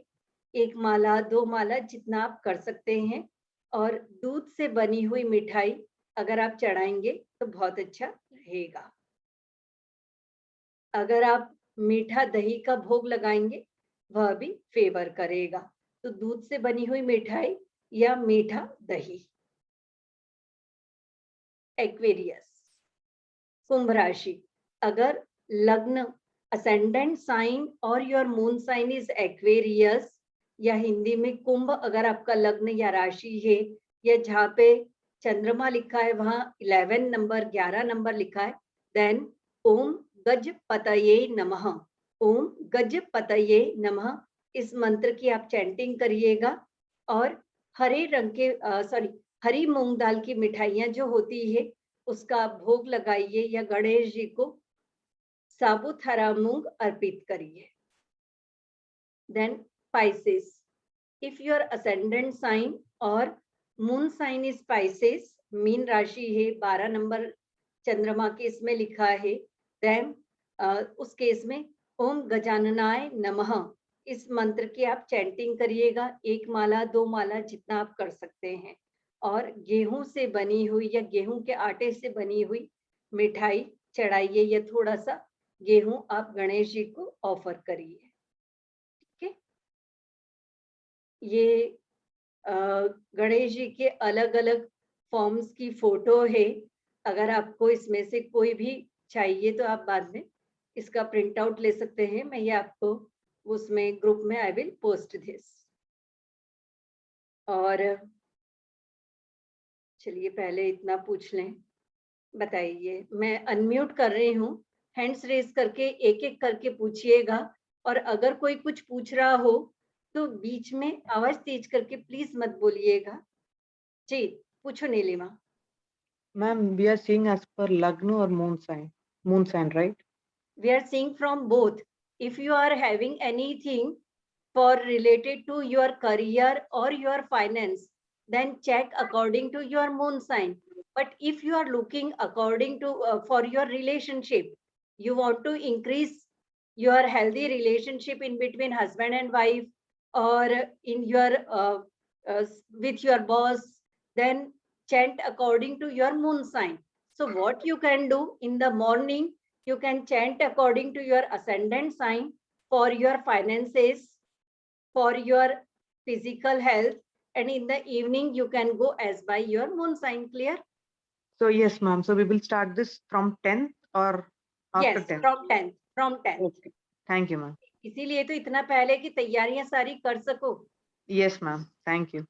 1 माला 2 माला जितना आप कर सकते हैं। और दूध से बनी हुई मिठाई अगर आप चढ़ाएंगे तो बहुत अच्छा रहेगा। अगर आप मीठा दही का भोग लगाएंगे वह भी फेवर करेगा। तो दूध से बनी हुई मिठाई या मीठा दही। एक्वेरियस, कुंभ राशि, अगर लग्न असेंडेंट साइन और your moon sign is Aquarius, या हिंदी में कुंभ अगर आपका लग्न या राशि है, या जहाँ पे चंद्रमा लिखा है वहां 11 नंबर 11 नंबर लिखा है, देन ओम गजपतये नमः, ओम गजपतये नमः इस मंत्र की आप चैंटिंग करिएगा। और हरे रंग के हरी मूंग दाल की मिठाइयां जो होती है उसका भोग लगाइए, या गणेश जी को साबुत हरा मूंग अर्पित करिए। Then Pisces, if your ascendant sign और मून साइन इज Pisces, मीन राशि है, 12 नंबर चंद्रमा के इसमें लिखा है, देन उस केस में ओम गजाननाय नमः इस मंत्र की आप चैंटिंग करिएगा, 1 माला 2 माला जितना आप कर सकते हैं। और गेहूं से बनी हुई या गेहूं के आटे से बनी हुई मिठाई चढ़ाइए, या थोड़ा सा गेहूं आप गणेश जी को ऑफर करिए। ठीक है, ये गणेश जी के अलग अलग फॉर्म्स की फोटो है। अगर आपको इसमें से कोई भी चाहिए तो आप बाद में इसका प्रिंट आउट ले सकते हैं, मैं ये आपको उसमें ग्रुप में आई विल पोस्ट दिस। और चलिए पहले इतना पूछ लें, बताइए, मैं अनम्यूट कर रही हूँ, हैंड्स रेज करके एक एक करके पूछिएगा। और अगर कोई कुछ पूछ रहा हो तो बीच में आवाज तेज करके प्लीज मत बोलिएगा। जी पूछो Nilima. Ma'am, we are seeing as per Lagna or moon sign, right? We are seeing from both. If you are having anything for related to your career or your finance, then check according to your moon sign. But if you are looking according to for your relationship, you want to increase your healthy relationship in between husband and wife, or in your with your boss, then chant according to your moon sign. So what you can do in the morning, you can chant according to your ascendant sign for your finances, for your physical health, and in the evening you can go as by your moon sign. Clear? So yes, ma'am. So we will start this from 10th or after Yes, 10th? from 10th. From 10th. Okay. Thank you, ma'am. इसीलिए तो इतना पहले की तैयारियां सारी कर सको। Yes, ma'am. Thank you.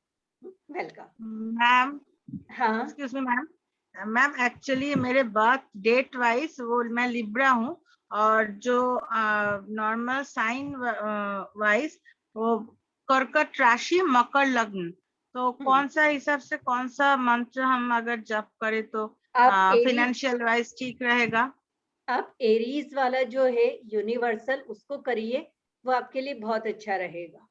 Welcome. Ma'am, हाँ excuse me ma'am, ma'am actually मेरे बर्थ डेट वाइज वो मैं लिब्रा हूँ, और जो नॉर्मल साइन वाइज वो कर्कट राशि मकर लग्न, तो कौन सा हिसाब से कौन सा मंत्र हम अगर जप करें तो आप फाइनेंशियल वाइज ठीक रहेगा? आप एरीज वाला जो है यूनिवर्सल उसको करिए, वो आपके लिए बहुत अच्छा रहेगा।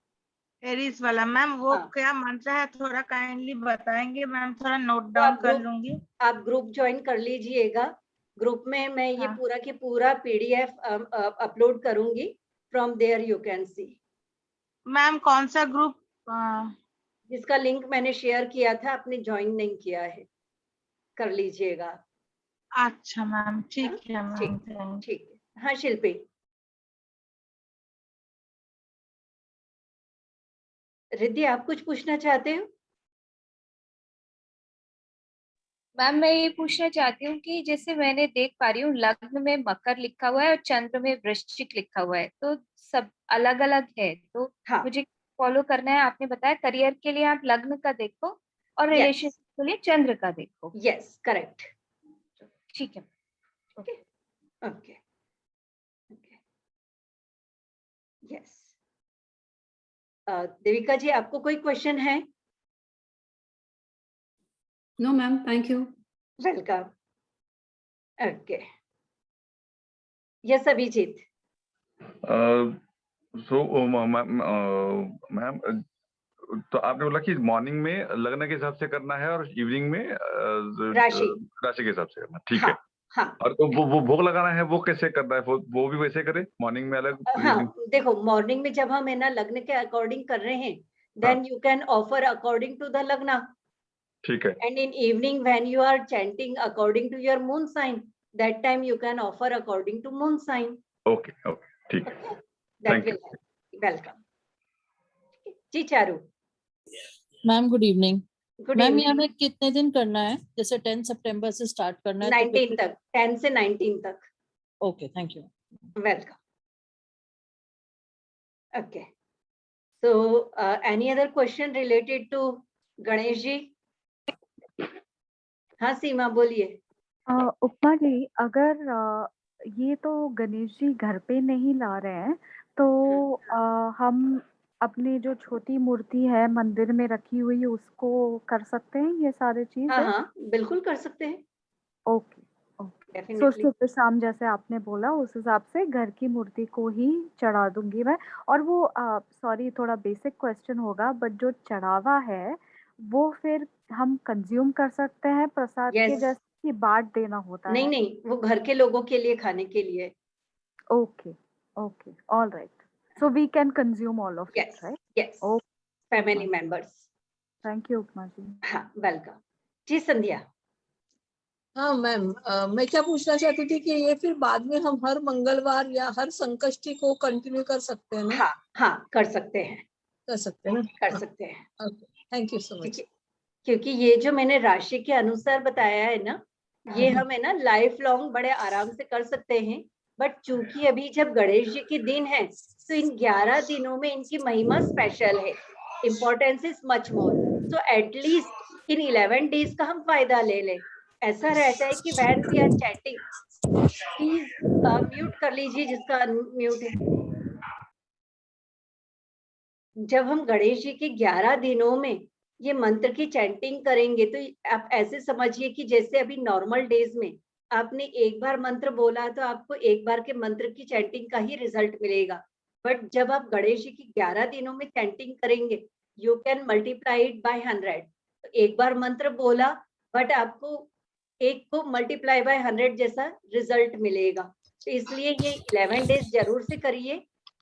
एरीज वाला मैम, वो हाँ। क्या मंत्र है, थोड़ा काइंडली बताएंगे मैम, थोड़ा नोट तो डाउन कर लूंगी। आप ग्रुप ज्वाइन कर लीजिएगा। ग्रुप में मैं ये हाँ। पूरा की पूरा PDF अपलोड करूंगी, from there you can see. Ma'am कौन सा ग्रुप? जिसका लिंक मैंने शेयर किया था, आपने ज्वाइन नहीं किया है, कर लीजिएगा। अच्छा मैम, ठीक है मैम। ठीक है। हाँ शिल्पी। रिद्धि, आप कुछ पूछना चाहते हो? मैम मैं ये पूछना चाहती हूँ कि जैसे मैंने देख पा रही हूँ लग्न में मकर लिखा हुआ है और चंद्र में वृश्चिक लिखा हुआ है, तो सब अलग अलग है, तो हाँ। मुझे फॉलो करना है। आपने बताया करियर के लिए आप लग्न का देखो और Yes. रिलेशनशिप के लिए चंद्र का देखो। Yes correct. ठीक है। Okay okay okay yes. Devika ji, आपको कोई क्वेश्चन है? No, ma'am. Thank you. Welcome. Okay yes Abhijeet. Ma'am तो आपने बोला कि मॉर्निंग में लग्न के हिसाब से करना है और इवनिंग में राशि के हिसाब से करना, ठीक हाँ, है। हाँ। और तो वो भोग लगाना है, वो कैसे करना है? वो भी वैसे करे, मॉर्निंग में अलग? हाँ देखो, मॉर्निंग में जब हम है ना लग्न के अकॉर्डिंग कर रहे हैं, then you can offer according to the lagna, ठीक है। And in evening when you are chanting according to your moon sign, that time you can offer according to moon sign. Okay okay, ठीक है। That thank will you. Welcome. जी Charu. Ma'am good evening. Good ma'am evening. हमें कितने दिन करना है? जैसे 10 सितंबर से स्टार्ट करना है तो 19 तक, 10 से 19 तक। Okay, thank you. Welcome. Okay. So, any other question related to Ganesh ji? हाँ सीमा बोलिए। उपमा जी, अगर ये तो गणेश जी घर पे नहीं ला रहे हैं, तो हम अपनी जो छोटी मूर्ति है मंदिर में रखी हुई उसको कर सकते हैं ये सारी हाँ चीजें? हाँ बिल्कुल कर सकते हैं। Okay okay. So definitely. सुबह शाम जैसे आपने बोला उस हिसाब से घर की मूर्ति को ही चढ़ा दूंगी मैं। और वो सॉरी थोड़ा बेसिक क्वेश्चन होगा, बट जो चढ़ावा है वो फिर हम कंज्यूम कर सकते हैं प्रसाद के यस। जैसे कि बांट देना होता नहीं है? नहीं, वो घर के लोगों के लिए खाने के लिए। Okay okay, all right. So we can consume all of it, yes right? Yes, family members. Thank you Upma ji. हाँ वेलकम। जी संध्या। हाँ मैम, मैं क्या पूछना चाहती थी कि ये फिर बाद में हम हर मंगलवार या हर संकष्टी को कंटिन्यू कर सकते हैं ना? हाँ हाँ कर सकते हैं। कर सकते हैं ना? कर सकते हैं। Okay, thank you so much. क्योंकि ये जो मैंने राशि के अनुसार बताया है ना, ये हम है ना लाइफ लॉन्ग बड़े आराम से कर सकते हैं। बट चूंकि अभी जब गणेश जी के दिन है, तो इन 11 दिनों में इनकी महिमा स्पेशल है, importance is much more. So at least in 11 days का हम फायदा ले लें। ऐसा रहता है कि when we are chatting, please mute कर लीजिए जिसका म्यूट है। जब हम गणेश जी के 11 दिनों में ये मंत्र की चैंटिंग करेंगे, तो आप ऐसे समझिए कि जैसे अभी नॉर्मल डेज में आपने एक बार मंत्र बोला तो आपको एक बार के मंत्र की चैंटिंग का ही रिजल्ट मिलेगा। बट जब आप गणेश जी की 11 दिनों में चैंटिंग करेंगे, you can multiply it by 100। तो एक बार मंत्र बोला, बट आपको एक को मल्टीप्लाई बाय 100 जैसा रिजल्ट मिलेगा। तो इसलिए ये 11 डेज जरूर से करिए,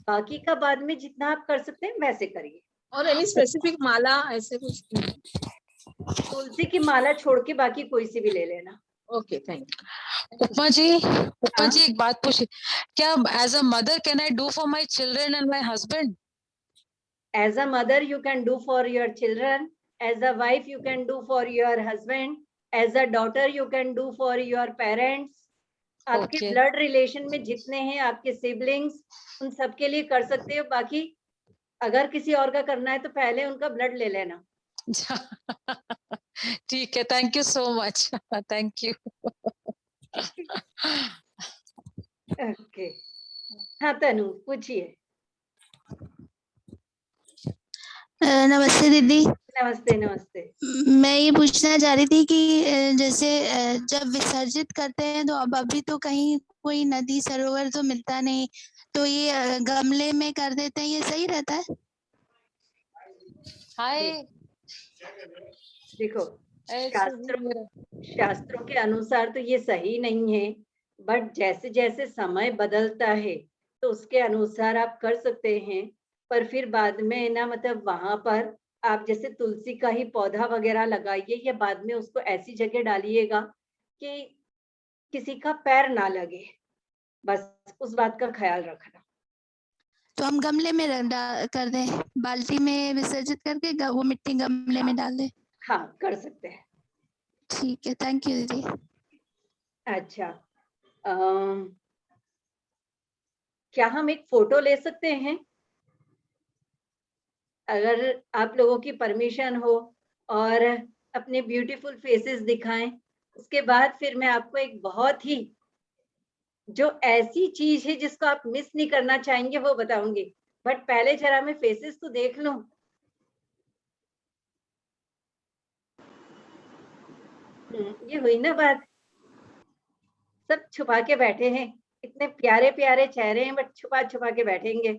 बाकी का बाद में जितना आप कर सकते हैं वैसे करिए। और एनी स्पेसिफिक माला ऐसे कुछ? तुलसी की माला छोड़ के बाकी कोई सी भी ले लेना। Okay, thank you. Upma ji एक बात पूछी, क्या as a mother can I do for my children and my husband? As a mother you can do for your children, as a wife you can do for your husband, as a daughter you can do for your parents. आपके Okay. Blood relation में जितने हैं आपके siblings, उन सबके लिए कर सकते हो। बाकी अगर किसी और का करना है तो पहले उनका ब्लड ले लेना। ठीक है, thank you so much. Thank you. Okay. हाँ तनु पूछिए। नमस्ते दीदी। नमस्ते नमस्ते। मैं ये पूछना चाह रही थी कि जैसे जब विसर्जित करते हैं तो अब अभी तो कहीं कोई नदी सरोवर तो मिलता नहीं, तो ये गमले में कर देते हैं, ये सही रहता है? हाय। देखो शास्त्रों के अनुसार तो ये सही नहीं है, बट जैसे जैसे समय बदलता है तो उसके अनुसार आप कर सकते हैं। पर फिर बाद में ना, मतलब वहां पर आप जैसे तुलसी का ही पौधा वगैरह लगाइए, या बाद में उसको ऐसी जगह डालिएगा कि किसी का पैर ना लगे, बस उस बात का ख्याल रखना। तो हम गमले में कर दें, बाल्टी में विसर्जित करके वो मिट्टी गमले में डाल दें? हाँ कर सकते हैं। ठीक है, थैंक यू दीदी। अच्छा, क्या हम एक फोटो ले सकते हैं? अगर आप लोगों की परमिशन हो और अपने ब्यूटीफुल फेसेस दिखाएं, उसके बाद फिर मैं आपको एक बहुत ही जो ऐसी चीज है जिसको आप मिस नहीं करना चाहेंगे वो बताऊंगी। बट पहले जरा मैं फेसेस तो देख लूं। ये हुई ना बात, सब छुपा के बैठे हैं, इतने प्यारे प्यारे चेहरे हैं बट छुपा छुपा के बैठेंगे।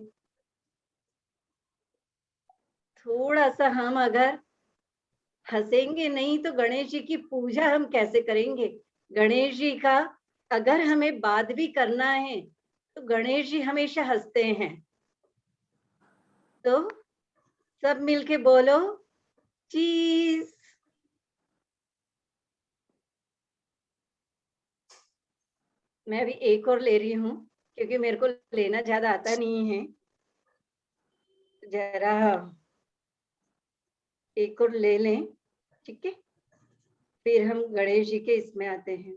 थोड़ा सा हम अगर हंसेंगे नहीं तो गणेश जी की पूजा हम कैसे करेंगे? गणेश जी का अगर हमें बात भी करना है तो गणेश जी हमेशा हंसते हैं। तो सब मिलके बोलो चीज। मैं भी एक और ले रही हूँ क्योंकि मेरे को लेना ज्यादा आता नहीं है। जरा एक और ले लें, ठीक है, फिर हम गणेश जी के इसमें आते हैं।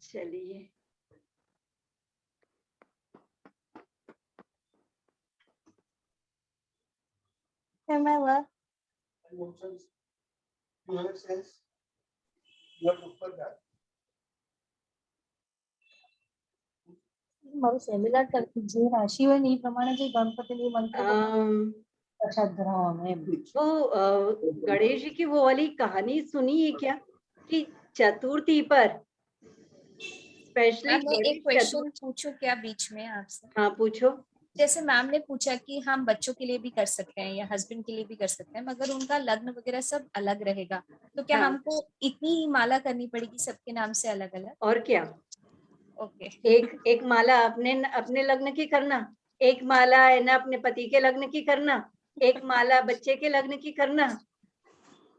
चलिए, Am I what? મારું સેમિનાર જે રાશિ હોય ને એ પ્રમાણે જે ગણપતિની મંત્ર પ્રસાદ ધરાવવાનો એમ वो गणेश जी की वो वाली कहानी सुनी है क्या कि चतुर्थी पर स्पेशली मैम मैं एक क्वेश्चन पूछूं क्या बीच में आपसे? हाँ पूछो। जैसे मैम ने पूछा कि हम बच्चों के लिए भी कर सकते हैं या हस्बैंड के लिए भी कर सकते हैं, मगर उनका लग्न वगैरह सब अलग रहेगा, तो क्या हाँ। हमको इतनी ही माला करनी पड़ेगी सबके नाम से अलग अलग? और क्या, ओके। एक माला अपने लग्न की करना, एक माला है ना अपने पति के लग्न की करना, एक माला बच्चे के लग्न की करना,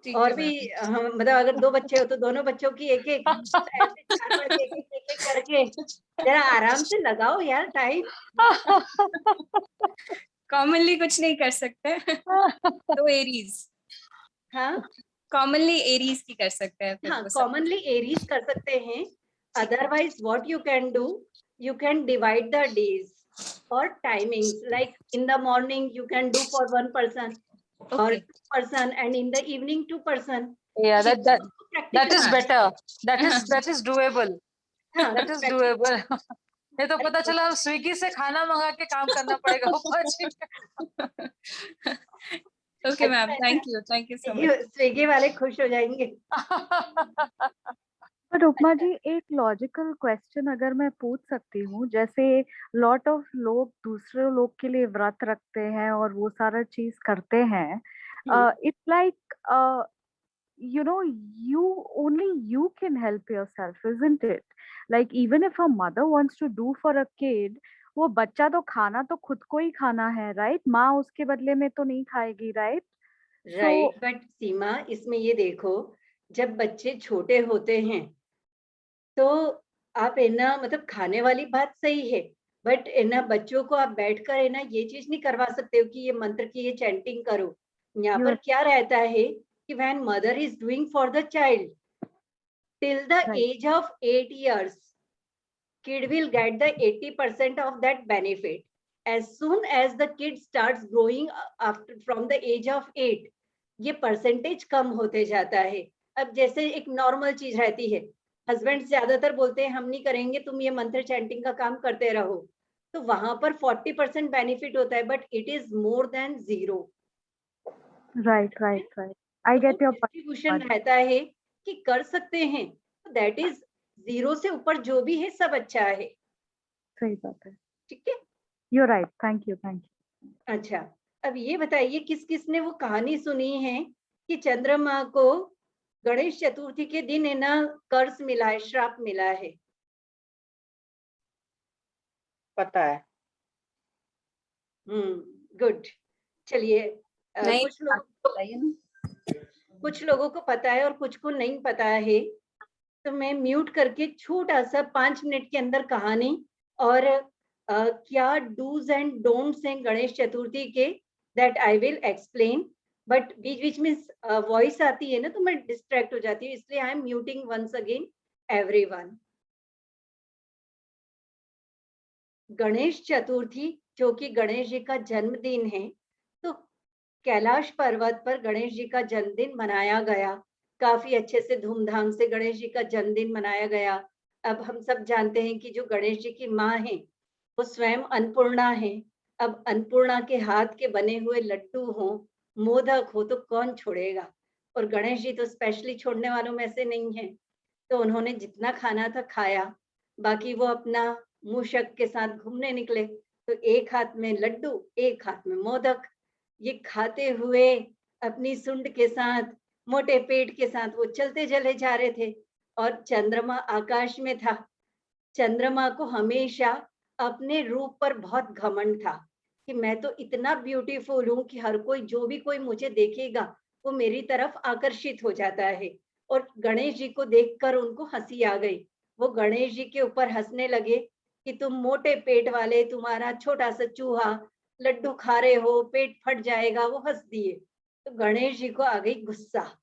और भी मतलब अगर 2 बच्चे हो तो दोनों बच्चों की एक एक, ऐसे 4 5 एक एक करके जरा आराम से लगाओ यार टाइम। कॉमनली कुछ नहीं कर सकते तो एरीज, हाँ कॉमनली एरीज की कर सकते हैं फिर हाँ, वो सब। कॉमनली एरीज कर सकते हैं। Otherwise what you can do, you can divide the days or timings, like in the morning you can do for 1 person or 2 person, and in the evening 2 person. Yeah, that is better. That is doable. हाँ, That is doable. नहीं तो पता चला हम Swiggy से खाना मंगा के काम करना पड़ेगा ऊपर जी। Okay ma'am, thank you so much. Swiggy वाले खुश हो जाएंगे। पर उपमा जी, एक लॉजिकल क्वेश्चन अगर मैं पूछ सकती हूँ, जैसे लॉट ऑफ लोग दूसरे लोग के लिए व्रत रखते हैं और वो सारा चीज करते हैं, it's like you know, only you can help yourself, isn't it? Like even if a mother wants to do for a kid, वो बच्चा तो खाना तो खुद को ही खाना है, राइट? माँ उसके बदले में तो नहीं खाएगी, राइट? राइट, बट सीमा इसमें ये देखो, जब बच्चे छोटे होते हैं तो आप है ना, मतलब खाने वाली बात सही है, बट है ना बच्चों को आप बैठकर है ना ये चीज नहीं करवा सकते हो कि ये मंत्र की ये चैंटिंग करो। यहाँ पर क्या रहता है कि when mother is doing for the child till the age of 8 years, kid will get the 80% of that benefit. As soon as the kid starts growing after from the age of 8, ये percentage कम होते जाता है। अब जैसे एक normal चीज रहती है, हस्बैंड ज्यादातर बोलते हैं हम नहीं करेंगे, तुम ये मंत्र चैंटिंग का काम करते रहो, तो वहां पर 40% बेनिफिट होता है, but it is more than 0। Right right right, I get your distribution रहता है कि कर सकते हैं, दैट इज 0 से ऊपर जो भी है सब अच्छा है। सही बात है, ठीक है, you right, thank you thank you. अच्छा, अब ये बताइए किस किस ने वो कहानी सुनी है कि चंद्रमा को गणेश चतुर्थी के दिन है ना कर्ज मिला है, श्राप मिला है? पता है। गुड। चलिए, कुछ लोगों को पता है और कुछ को नहीं पता है, तो मैं म्यूट करके छोटा सा 5 मिनट के अंदर कहानी और क्या डूज एंड डोंट्स हैं गणेश चतुर्थी के, that I will explain. But बीच बीच में वॉइस आती है ना तो मैं डिस्ट्रैक्ट हो जाती हूँ, इसलिए I am muting once again everyone. Ganesh Chaturthi जो कि गणेश जी का जन्मदिन है, तो कैलाश पर्वत पर गणेश जी का जन्मदिन मनाया गया, काफी अच्छे से धूमधाम से गणेश जी का जन्मदिन मनाया गया। अब हम सब जानते हैं कि जो गणेश जी की माँ है वो स्वयं अन्नपूर्णा है। अब अन्नपूर्णा के हाथ के बने हुए लड्डू हो, मोदक हो तो कौन छोड़ेगा, और गणेश जी तो स्पेशली छोड़ने वालों में से नहीं है। तो उन्होंने जितना खाना था खाया, बाकी वो अपना मूषक के साथ घूमने निकले, तो एक हाथ में लड्डू एक हाथ में मोदक, ये खाते हुए अपनी सुंड के साथ, मोटे पेट के साथ वो चलते चले जा रहे थे। और चंद्रमा आकाश में था। चंद्रमा को हमेशा अपने रूप पर बहुत घमंड था कि मैं तो इतना ब्यूटीफुल हूँ कि हर कोई, जो भी कोई मुझे देखेगा वो मेरी तरफ आकर्षित हो जाता है। और गणेश जी को देखकर उनको हंसी आ गई, वो गणेश जी के ऊपर हंसने लगे कि तुम मोटे पेट वाले, तुम्हारा छोटा सा चूहा, लड्डू खा रहे हो, पेट फट जाएगा, वो हंस दिए। तो गणेश जी को आ गई गुस्सा।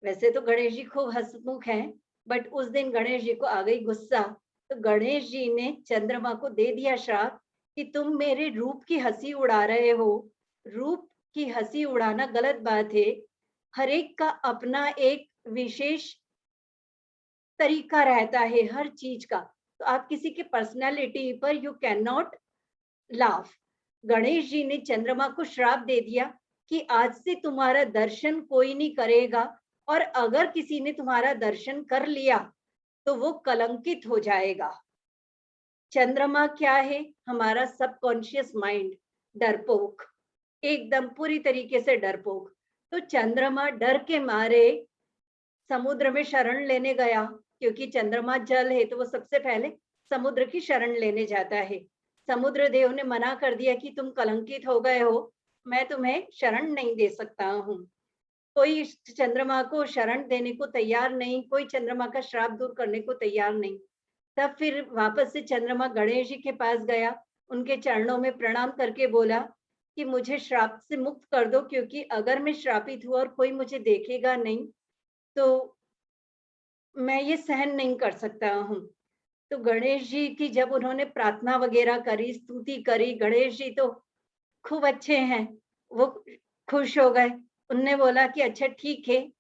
वैसे तो गणेश जी खूब हंसमुख हैं, बट उस दिन गणेश जी को आ गई गुस्सा। तो गणेश जी ने चंद्रमा को दे दिया श्राप कि तुम मेरे रूप की हंसी उड़ा रहे हो। रूप की हंसी उड़ाना गलत बात है। हर एक का अपना एक विशेष तरीका रहता है हर चीज का। तो आप किसी के पर्सनालिटी पर you can not laugh. Ganesh ji ने चंद्रमा को श्राप दे दिया कि आज से तुम्हारा दर्शन कोई नहीं करेगा, और अगर किसी ने तुम्हारा दर्शन कर लिया तो वो कलंकित हो जाएगा। चंद्रमा क्या है? हमारा सबकॉन्शियस माइंड, डरपोक, एकदम पूरी तरीके से डरपोक। तो चंद्रमा डर के मारे समुद्र में शरण लेने गया, क्योंकि चंद्रमा जल है तो वो सबसे पहले समुद्र की शरण लेने जाता है। समुद्र देव ने मना कर दिया कि तुम कलंकित हो गए हो, मैं तुम्हें शरण नहीं दे सकता हूँ। कोई चंद्रमा को शरण देने को तैयार नहीं, कोई चंद्रमा का श्राप दूर करने को तैयार नहीं। तब फिर वापस से चंद्रमा गणेश जी के पास गया, उनके चरणों में प्रणाम करके बोला कि मुझे श्राप से मुक्त कर दो, क्योंकि अगर मैं श्रापित हुआ और कोई मुझे देखेगा नहीं तो मैं ये सहन नहीं कर सकता हूँ। तो गणेश जी की जब उन्होंने प्रार्थना वगैरह करी, स्तुति करी, गणेश जी तो खूब अच्छे हैं, वो खुश हो गए। उनने बोला कि अच्छा ठीक है,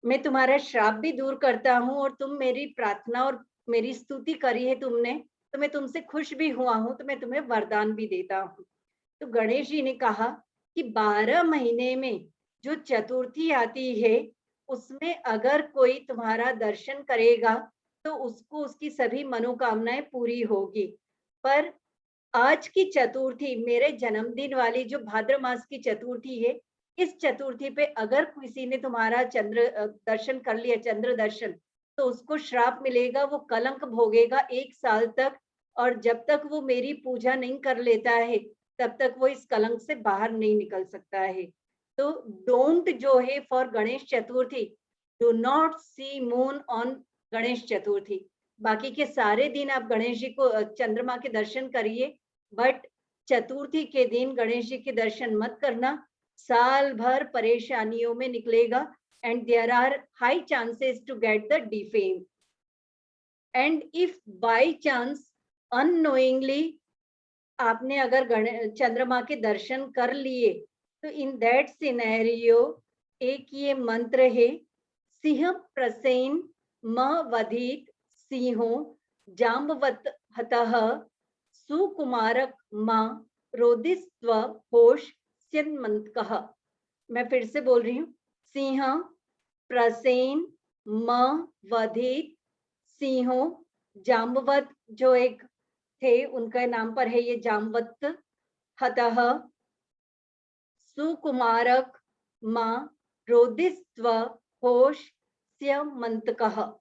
मैं तुम्हारा श्राप भी दूर करता हूँ, और तुम मेरी प्रार्थना और मेरी स्तुति करी है तुमने, तो मैं तुमसे खुश भी हुआ हूँ, तो मैं तुम्हें वरदान भी देता हूँ। तो गणेश जी ने कहा कि 12 महीने में जो चतुर्थी आती है, उसमें अगर कोई तुम्हारा दर्शन करेगा तो उसको उसकी सभी मनोकामनाएं पूरी होगी। पर आज की चतुर्थी, मेरे जन्मदिन वाली जो भाद्र मास की चतुर्थी है, इस चतुर्थी पे अगर किसी ने तुम्हारा दर्शन कर लिया, चंद्र दर्शन, तो उसको श्राप मिलेगा, वो कलंक भोगेगा 1 साल तक, और जब तक वो मेरी पूजा नहीं कर लेता है तब तक वो इस कलंक से बाहर नहीं निकल सकता है। तो डोंट जो है for Ganesh Chaturthi, do not see moon on Ganesh Chaturthi. बाकी के सारे दिन आप गणेश जी को चंद्रमा के दर्शन करिए, बट चतुर्थी के दिन गणेश जी के दर्शन मत करना। साल भर परेशानियों में निकलेगा, and there are high chances to get the defame. And if by chance unknowingly आपने अगर चंद्रमा के दर्शन कर लिए, तो इन दैट सिनेरियो एक ये मंत्र है, सिंह प्रसेन म वधित सिंहो जाम्बवत हतः सुकुमारक मां रोदिस्व होश स्यन्मन्तकः। मैं फिर से बोल रही हूँ, सिंह प्रसेन म वधित सिंहो, जाम्बवत जो एक थे उनके नाम पर है ये जाम्बवत, हतः सुकुमारक मां रोदिस्व होश स्यन्मन्तकः।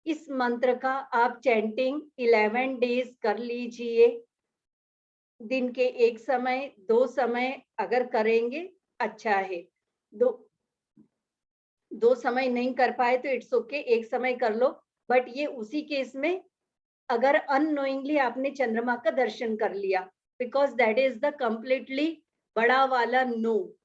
इस मंत्र का आप चैंटिंग 11 डेज कर लीजिए। दिन के एक समय, 2 समय अगर करेंगे अच्छा है। दो समय नहीं कर पाए तो इट्स ओके, एक समय कर लो। बट ये उसी केस में अगर अननोइंगली आपने चंद्रमा का दर्शन कर लिया, because that is the completely बड़ा वाला no.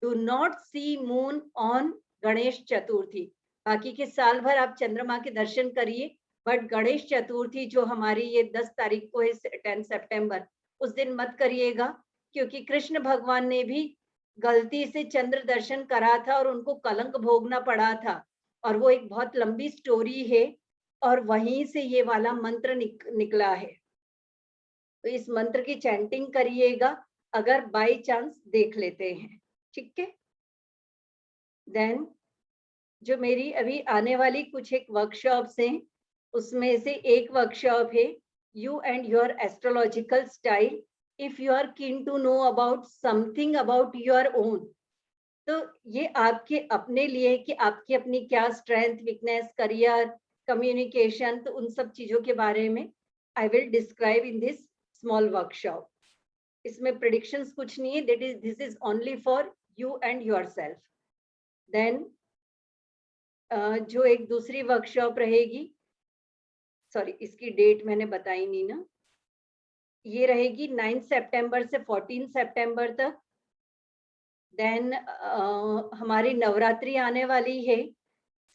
Do not see moon on Ganesh Chaturthi. बाकी के साल भर आप चंद्रमा के दर्शन करिए, बट गणेश चतुर्थी जो हमारी ये 10 तारीख को है, 10 सितंबर, उस दिन मत करिएगा, क्योंकि कृष्ण भगवान ने भी गलती से चंद्र दर्शन करा था और उनको कलंक भोगना पड़ा था, और वो एक बहुत लंबी स्टोरी है, और वहीं से ये वाला मंत्र निकला है। तो इस मंत्र की चैंटिंग करिएगा अगर बाय चांस देख लेते हैं, ठीक है। देन जो मेरी अभी आने वाली कुछ एक वर्कशॉप्स हैं, उसमें से एक वर्कशॉप है you and your astrological style, if you are keen to know about something about your own. तो ये आपके अपने लिए कि आपकी अपनी क्या स्ट्रेंथ, वीकनेस, करियर, कम्युनिकेशन, तो उन सब चीजों के बारे में I will describe in this small workshop. इसमें प्रेडिक्शंस कुछ नहीं है, this is only for you and yourself. Then जो एक दूसरी वर्कशॉप रहेगी, सॉरी इसकी डेट मैंने बताई नहीं ना, ये रहेगी 9 सितंबर से 14 सितंबर तक। देन हमारी नवरात्रि आने वाली है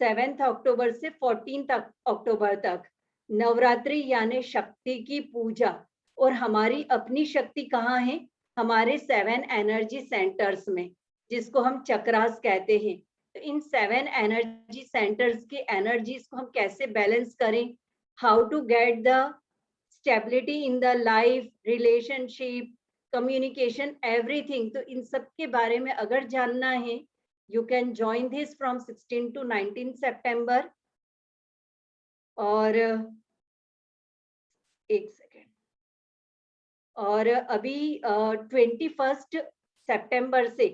7 अक्टूबर से 14 अक्टूबर तक। नवरात्रि यानी शक्ति की पूजा, और हमारी अपनी शक्ति कहाँ है? हमारे 7 एनर्जी सेंटर्स में, जिसको हम चक्रास कहते हैं। तो इन 7 एनर्जी सेंटर्स की एनर्जीज को हम कैसे बैलेंस करें, how to get the stability in the life, relationship, communication, everything. तो इन सब के बारे में अगर जानना है, you can join this from 16 to 19 सितंबर। और एक सेकेंड, और अभी 21 सितंबर से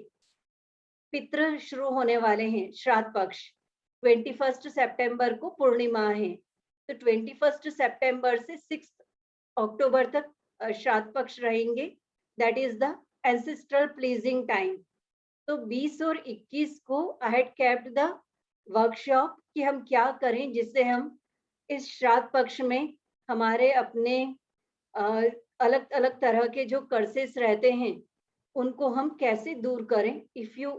पितृ शुरू होने वाले हैं, श्राद्ध पक्ष। 21 सितंबर को पूर्णिमा है, तो 21 सितंबर से 6 अक्टूबर तक श्राद्ध पक्ष रहेंगे। That is the ancestral pleasing time. तो 20 और 21 को I had kept the workshop कि हम क्या करें जिससे हम इस श्राद्ध पक्ष में हमारे अपने अलग अलग तरह के जो कर्सेस रहते हैं उनको हम कैसे दूर करें। If you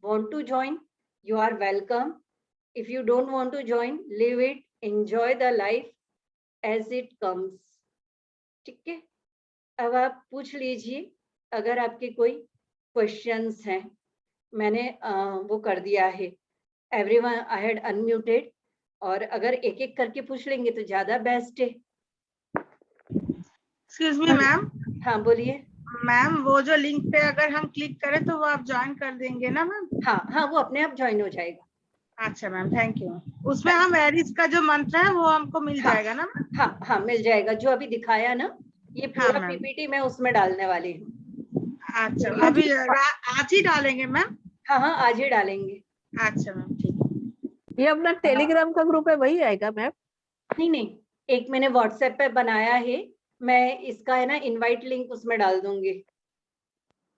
want to join, you are welcome. If you don't want to join, leave it, enjoy the life as it comes. ठीक है, अब आप पूछ लीजिए अगर आपके कोई क्वेश्चंस हैं। मैंने वो कर दिया है, एवरीवन आई हैड अनम्यूटेड, और अगर एक एक करके पूछ लेंगे तो ज्यादा बेस्ट है। Excuse me ma'am. हाँ बोलिए मैम, वो जो लिंक पे अगर हम क्लिक करें तो वो आप ज्वाइन कर देंगे ना मैम? हाँ हाँ, वो अपने आप ज्वाइन हो जाएगा। अच्छा मैम, थैंक यू। उसमें हम एरिस का जो मंत्र है वो हमको मिल जाएगा ना? हाँ हाँ, मिल जाएगा। जो अभी दिखाया ना, ये पूरा मैम। पीपीटी मैं उसमें डालने वाली हूँ। अच्छा, अभी आज ही डालेंगे मैम? हाँ हाँ, आज ही डालेंगे। अच्छा मैम, ठीक। ये अपना टेलीग्राम का ग्रुप है, वही आएगा मैम? नहीं नहीं, एक मैंने व्हाट्सएप पे बनाया है, मैं इसका है ना इनवाइट लिंक उसमें डाल दूंगी।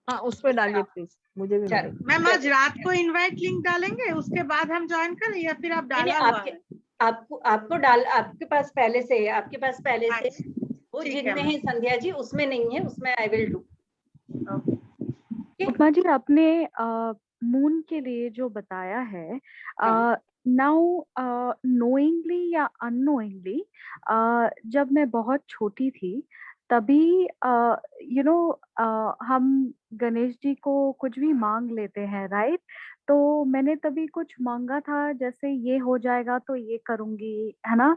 हाँ, उसमें डालिए प्लीज, मुझे भी मिलेगा। मैम आज रात को इनवाइट लिंक डालेंगे, उसके बाद हम ज्वाइन करें या फिर आप डाला हुआ है? आपको डाल, आपके पास पहले से है, आपके पास पहले से वो ठीक है जिनमें है संध्या जी, उसमें नहीं है, उसमें आई विल डू। उपमा जी, आपने मून के लिए जो बताया है, नाउ नोइंगली या अननोइंगली, जब मैं बहुत छोटी थी तभी हम गणेश जी को कुछ भी मांग लेते हैं, राइट? तो मैंने तभी कुछ मांगा था, जैसे ये हो जाएगा तो ये करूंगी, है ना?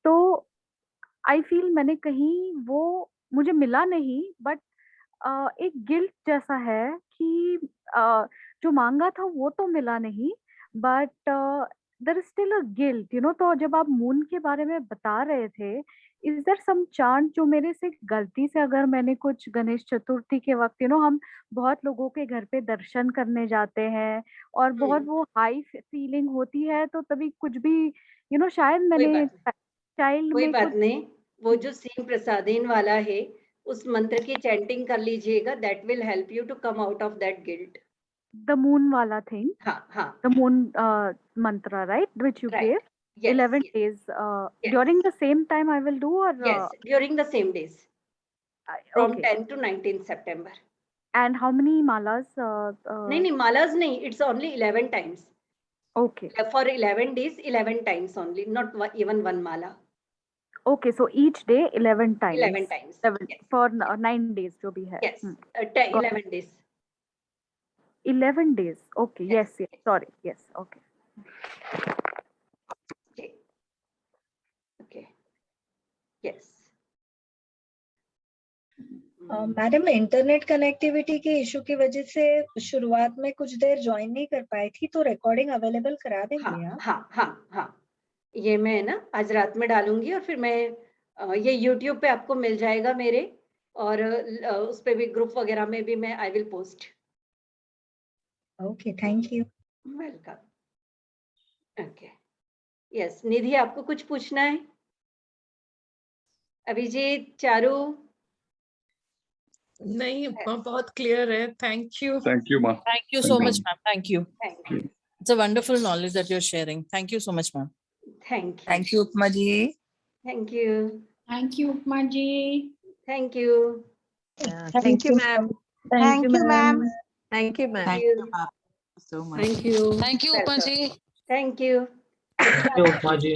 तो आई फील मैंने कहीं वो मुझे मिला नहीं, बट एक गिल्ट जैसा है कि जो मांगा था वो तो मिला नहीं, but there is still a guilt, तो जब आप मून के बारे में बता रहे थे, इज देयर सम चांस जो मेरे से गलती से अगर मैंने कुछ गणेश चतुर्थी के वक्त हम बहुत लोगों के घर पे दर्शन करने जाते हैं और बहुत वो हाई फीलिंग होती है, तो तभी कुछ भी शायद मैंने चाइल्ड कोई में बात कुछ नहीं, वो जो सीन प्रसादीन वाला है उस मंत्र की चैंटिंग कर लीजिएगा, that will help you to come out of that guilt. the moon wala thing, हाँ the moon mantra, right, which you Right. gave, Yes, 11 yes. days Yes. during the same time I will do, or Yes, during the same days from okay. 10 to 19 September. And how many malas? नहीं, malas नहीं, it's only 11 times. Okay. For 11 days, 11 times only, not even one mala. Okay, so each day 11 times. 11 times. 11 Yes. for 9 days जो भी है. Yes, 11 days. 11 days. Okay. Yes. Yes. Sorry. Yes. Okay. Okay. Okay. Yes. Madam, internet connectivity के issue की वजह से शुरुआत में कुछ देर ज्वाइन नहीं कर पाई थी, तो रिकॉर्डिंग अवेलेबल करा देंगे आप? हाँ हाँ हाँ, ये मैं ना आज रात में डालूंगी और फिर मैं ये YouTube पे आपको मिल जाएगा मेरे, और उस पे भी ग्रुप वगैरह में भी मैं I will post. Okay, thank you. Welcome. Okay, yes Nidhi, आपको कुछ पूछना है? अभिजीत, चारू? नहीं, बहुत क्लियर है, thank you. Thank you ma'am. Thank you so much, ma'am. Thank you. Thank you. It's a wonderful knowledge that you're sharing. Thank you so much, ma'am. Thank you. Thank you, Upma ji. Thank you. Thank you, Upma ji. Thank you. Thank you, ma'am. Thank you, ma'am. Thank you, ma'am. Thank you ma'am, so much. Thank you. Thank you Upma Welcome. जी। Thank you. Upma ji.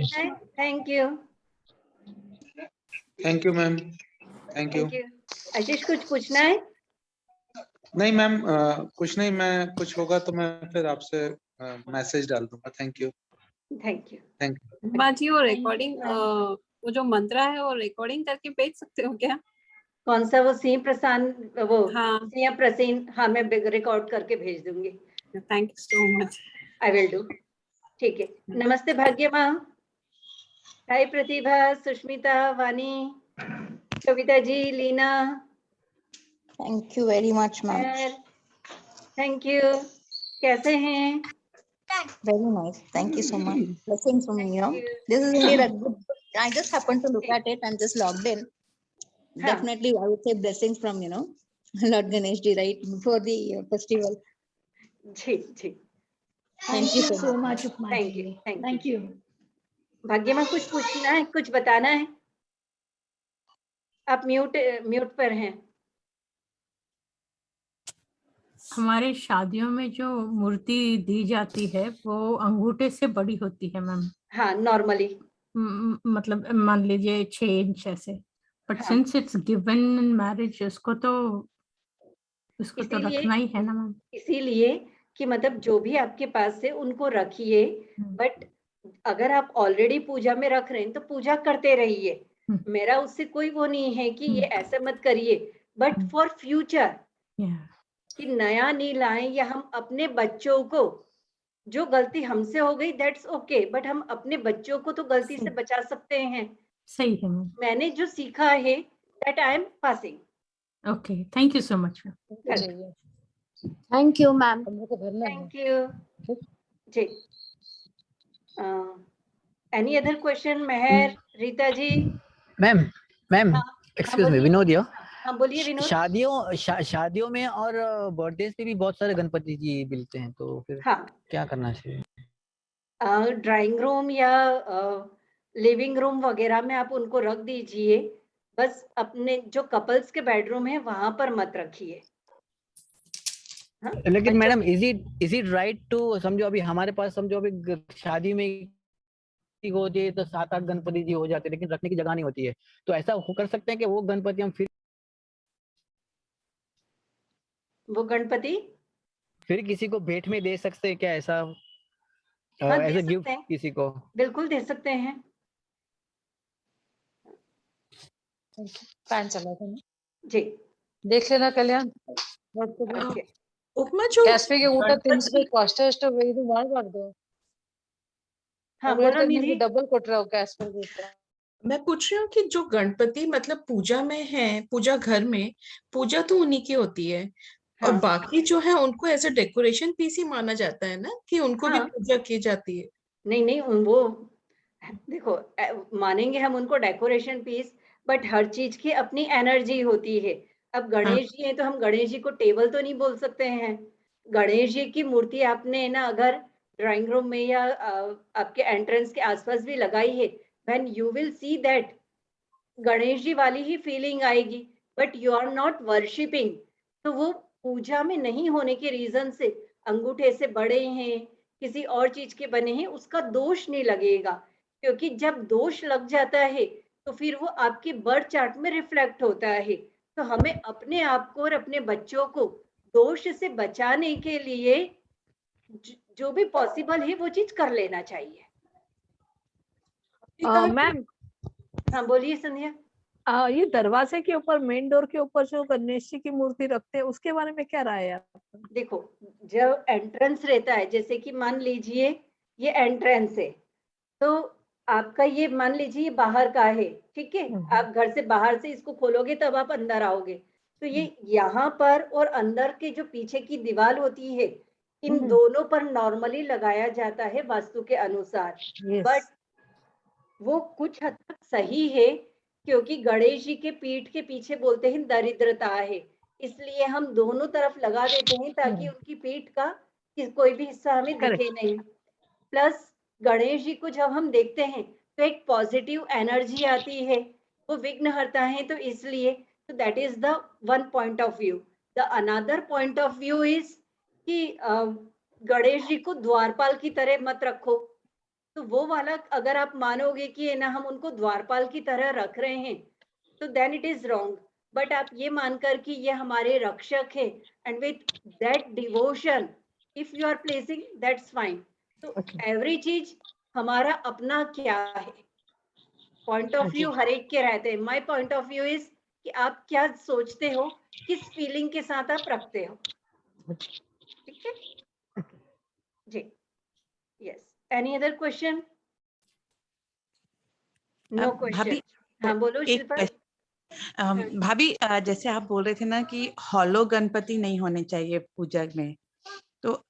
Thank you. Thank you ma'am. Thank you. Thank you. Ashish कुछ पूछना है? नहीं ma'am, कुछ नहीं, मैं कुछ होगा तो मैं फिर आपसे मैसेज डाल दूंगा। Thank you. Thank you. Thank you. बाजी वो रिकॉर्डिंग वो जो मंत्रा है वो रिकॉर्डिंग करके भेज सकते हो क्या? कौन सा? वो सिंह प्रसान, वो हाँ। सिंह प्रसीन, हाँ मैं रिकॉर्ड करके भेज दूंगी। Thank you so much. I will do. ठीक है। नमस्ते भाग्य माँ। Hi Pratibha, Sushmita, Vani, Kavita ji, Leena. Thank you very much ma'am. Thank you. कैसे हैं? Very nice. Thank you so much. Blessings from you. This is indeed a good. I just happened to look at it and just logged in. Definitely, I would say blessings from Lord Ganesh ji right before the festival. Ji ji. Thank you so much, Upma Thank ji. you. Thank Thank you. भाग्य माँ कुछ पूछना है, कुछ बताना है? आप mute पर हैं। हमारे शादियों में जो मूर्ति दी जाती है वो अंगूठे से बड़ी होती है मैम। हाँ, नॉर्मली मतलब मान लीजिए 6 इंच ऐसे, but since it's given in marriage उसको तो रखना ही है ना मैम। इसीलिए कि मतलब जो भी आपके पास है उनको रखिए, बट अगर आप ऑलरेडी पूजा में रख रहे हैं तो पूजा करते रहिए। मेरा उससे कोई वो नहीं है कि ये ऐसा मत करिए, बट फॉर फ्यूचर कि नया नहीं लाएं, या हम अपने बच्चों को, जो गलती हमसे हो गई दैट्स ओके, बट हम अपने बच्चों को तो गलती से बचा सकते हैं। सही है मैम। मैंने जो सीखा है that I am passing. Okay, thank you so much. Thank you ma'am. Thank you जी। Any other question? Meher, Rita ji. Ma'am हाँ, एक्सक्यूज मी, विनोद here। हाँ बोलिए विनोद। शादियों में और बर्थडे पे भी बहुत सारे गणपति जी मिलते हैं, तो फिर क्या करना चाहिए? ड्राइंग रूम या लिविंग रूम वगैरह में आप उनको रख दीजिए, बस अपने जो कपल्स के बेडरूम है वहां पर मत रखिए। लेकिन madam is it right to, समझो अभी हमारे पास, समझो अभी शादी में होती है तो 7-8 गणपति जी हो जाते हैं, लेकिन रखने की जगह नहीं होती है, तो ऐसा कर सकते हैं कि वो गणपति हम फिर किसी को भेंट में दे सकते हैं क्या? ऐसा एज अ गिफ्ट किसी को? बिल्कुल दे सकते हैं। फैन चला था ना जी, देख लेना कल्याण। उपमा जो ಗ್ಯಾಸ್ ಗೆ ಊಟ ತಿನ್ಸ್ಬೇಕು ಅಷ್ಟೇ ಇದು ಮಾಡಬಾರ್ದು। हाँ बोलो निधि। डबल ಕೊಟ್ರೆ ಗ್ಯಾಸ್ पर ಊಟ। मैं पूछ रही हूँ कि जो गणपति मतलब पूजा में है, पूजा घर में पूजा तो उन्हीं की होती है, और बाकी जो है उनको ऐसे डेकोरेशन पीस ही माना जाता है ना, कि उनको भी पूजा की जाती है? नहीं वो देखो मानेंगे हम उनको डेकोरेशन पीस, बट हर चीज की अपनी एनर्जी होती है। अब गणेश जी हैं तो हम गणेश जी को टेबल तो नहीं बोल सकते हैं। गणेश जी की मूर्ति आपने ना अगर ड्राइंग रूम में या आपके एंट्रेंस के आसपास भी लगाई है, when you will see that Ganesh ji वाली ही फीलिंग आएगी, but you are not worshipping. तो वो पूजा में नहीं होने के रीजन से अंगूठे से बड़े हैं, किसी और चीज के बने हैं, उसका दोष नहीं लगेगा, क्योंकि जब दोष लग जाता है तो फिर वो आपके बर्थ चार्ट में रिफ्लेक्ट होता है। तो हमें अपने आप को और अपने बच्चों को दोष से बचाने के लिए जो भी पॉसिबल है वो चीज कर लेना चाहिए। मैम हाँ बोलिए संध्या। ये दरवाजे के ऊपर, मेन डोर के ऊपर जो गणेश जी की मूर्ति रखते हैं, उसके बारे में क्या राय है आपका? देखो, जब एंट्रेंस रहता है, जैसे कि मान लीजिए ये एंट्रेंस है, तो आपका ये मान लीजिए ये बाहर का है, ठीक है, आप घर से बाहर से इसको खोलोगे तब आप अंदर आओगे, तो ये यहाँ पर और अंदर के जो पीछे की दीवार होती है, इन दोनों पर नॉर्मली लगाया जाता है वास्तु के अनुसार। बट वो कुछ हद तक सही है, क्योंकि गणेश जी के पीठ के पीछे बोलते हैं दरिद्रता है, इसलिए हम दोनों तरफ लगा देते हैं ताकि उनकी पीठ का कोई भी हिस्सा हमें दिखे नहीं। प्लस गणेश जी को जब हम देखते हैं तो एक पॉजिटिव एनर्जी आती है, वो विघ्नहर्ता है, तो इसलिए तो that is the one point of view. The another point of view is कि गणेश जी को द्वारपाल की तरह मत रखो. तो वो वाला अगर आप मानोगे कि ना हम उनको द्वारपाल की तरह रख रहे हैं, तो then it is wrong. But आप ये मानकर कि ये हमारे रक्षक है, and with that devotion if you are placing, that's fine. तो एवरी चीज हमारा अपना क्या है, पॉइंट ऑफ व्यू हर एक के रहते हैं. My point of view is कि आप क्या सोचते हो, किस फीलिंग के साथ आप रखते हो. ठीक है जी. Yes, any other question? No question. भाभी हाँ बोलो एक शिल्पा. भाभी जैसे आप बोल रहे थे ना कि हॉलो गणपति नहीं होने चाहिए पूजा में, तो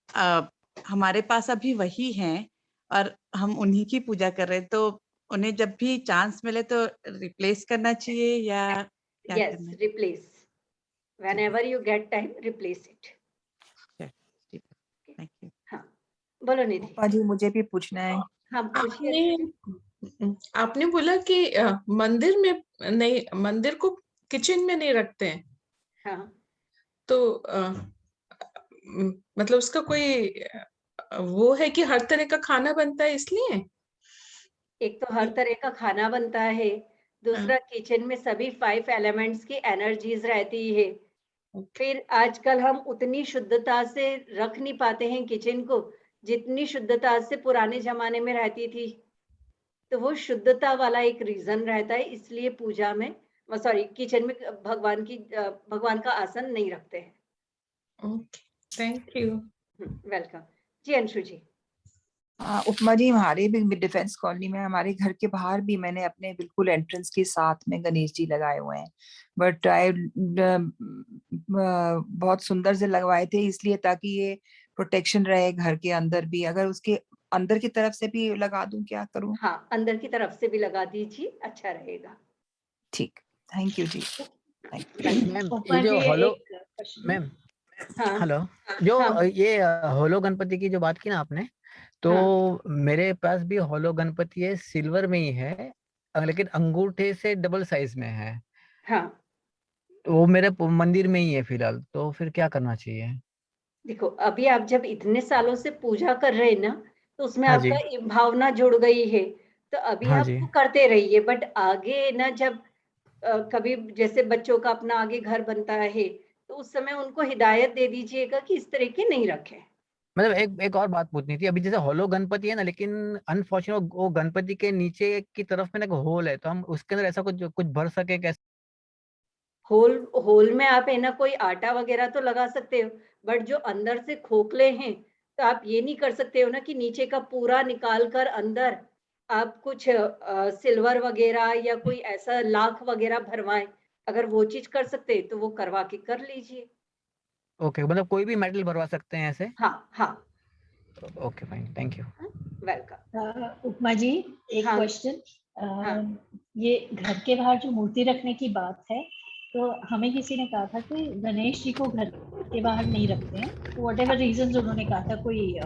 हमारे पास अभी वही हैं और हम उन्हीं की पूजा कर रहे हैं, तो उन्हें जब भी चांस मिले तो रिप्लेस करना चाहिए या क्या Yes, करना है? replace. Whenever you get time, replace it. Thank you. हाँ, बोलो निधि. जी मुझे भी पूछना है. हाँ पूछिए. आपने बोला कि मंदिर में नहीं, मंदिर को किचन में नहीं रखते हैं. हाँ. तो मतलब उसका कोई वो है कि हर तरह का खाना बनता है इसलिए? एक तो हर तरह का खाना बनता है, दूसरा किचन में सभी 5 एलिमेंट्स की एनर्जीज रहती है. फिर आजकल हम उतनी शुद्धता से रख नहीं पाते हैं किचन को जितनी शुद्धता से पुराने जमाने में रहती थी. तो वो शुद्धता वाला एक रीजन रहता है, इसलिए पूजा में सॉरी किचन में भगवान का आसन नहीं रखते हैं. Okay, thank you. वेलकम जी. अंशु जी. उपमा जी, हमारे भी डिफेंस कॉलोनी में हमारे घर के बाहर भी मैंने अपने बिल्कुल एंट्रेंस के साथ में गणेश जी लगाए हुए हैं. बट बहुत सुंदर से लगवाए थे इसलिए ताकि ये प्रोटेक्शन रहे घर के अंदर भी. अगर उसके अंदर की तरफ से भी लगा दूं, क्या करूं? हाँ, अंदर की तरफ से भी लगा दीजिए, अच्छा रहेगा. ठीक, थैंक यू जी. मैम ये जो होलो, मैम हेलो, जो ये होलो गणपति की जो बात की ना आपने, तो मेरे पास भी होलो गणपति है, सिल्वर में ही है, लेकिन अंगूठे से डबल साइज में है. हाँ. वो मेरे मंदिर में ही है फिलहाल, तो फिर क्या करना चाहिए? देखो, अभी आप जब इतने सालों से पूजा कर रहे हैं ना, तो उसमें हाँ जी. आपका भावना जुड़ गई है, तो अभी हाँ आप जी. वो करते रहिए. बट आगे ना जब कभी जैसे बच्चों का अपना आगे घर बनता है, तो उस समय उनको हिदायत दे दीजिएगा कि इस तरह के नहीं रखें. मतलब एक और बात पूछनी थी. अभी जैसे होलो गणपति है ना, लेकिन अनफॉर्चुनेट वो गणपति के नीचे की तरफ में ना होल है, तो हम उसके अंदर ऐसा कुछ भर सके कैसे? होल में आप है ना कोई आटा वगैरह तो लगा सकते हो, बट जो अंदर से खोखले हैं, तो आप ये नहीं कर सकते हो ना कि नीचे का पूरा निकाल कर अंदर आप कुछ सिल्वर वगैरह या कोई ऐसा लाख वगैरह भरवाएं. अगर वो चीज कर सकते हैं तो वो करवा के कर लीजिए. ओके, मतलब कोई भी मेटल भरवा सकते हैं ऐसे? हाँ हाँ. Okay fine, thank you. Welcome. Upma ji, एक क्वेश्चन. ये घर के बाहर जो मूर्ति रखने की बात है, तो हमें किसी ने कहा था कि गणेश जी को घर के बाहर नहीं रखते हैं. तो वट एवर रीजन उन्होंने कहा था, कोई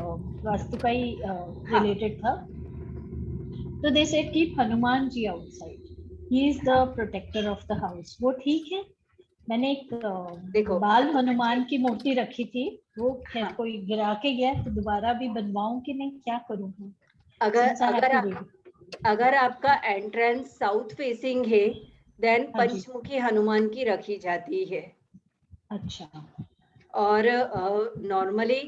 वास्तु का ही रिलेटेड था. तो they said keep Hanuman ji outside, he is the protector of the house. वो ठीक है? मैंने एक बाल हनुमान की मूर्ति रखी थी, वो कोई गिरा के गया, तो दोबारा भी बनवाऊं कि नहीं, क्या करूं? अगर आपका एंट्रेंस साउथ फेसिंग है, देन पंचमुखी हनुमान की रखी जाती है. अच्छा. और नॉर्मली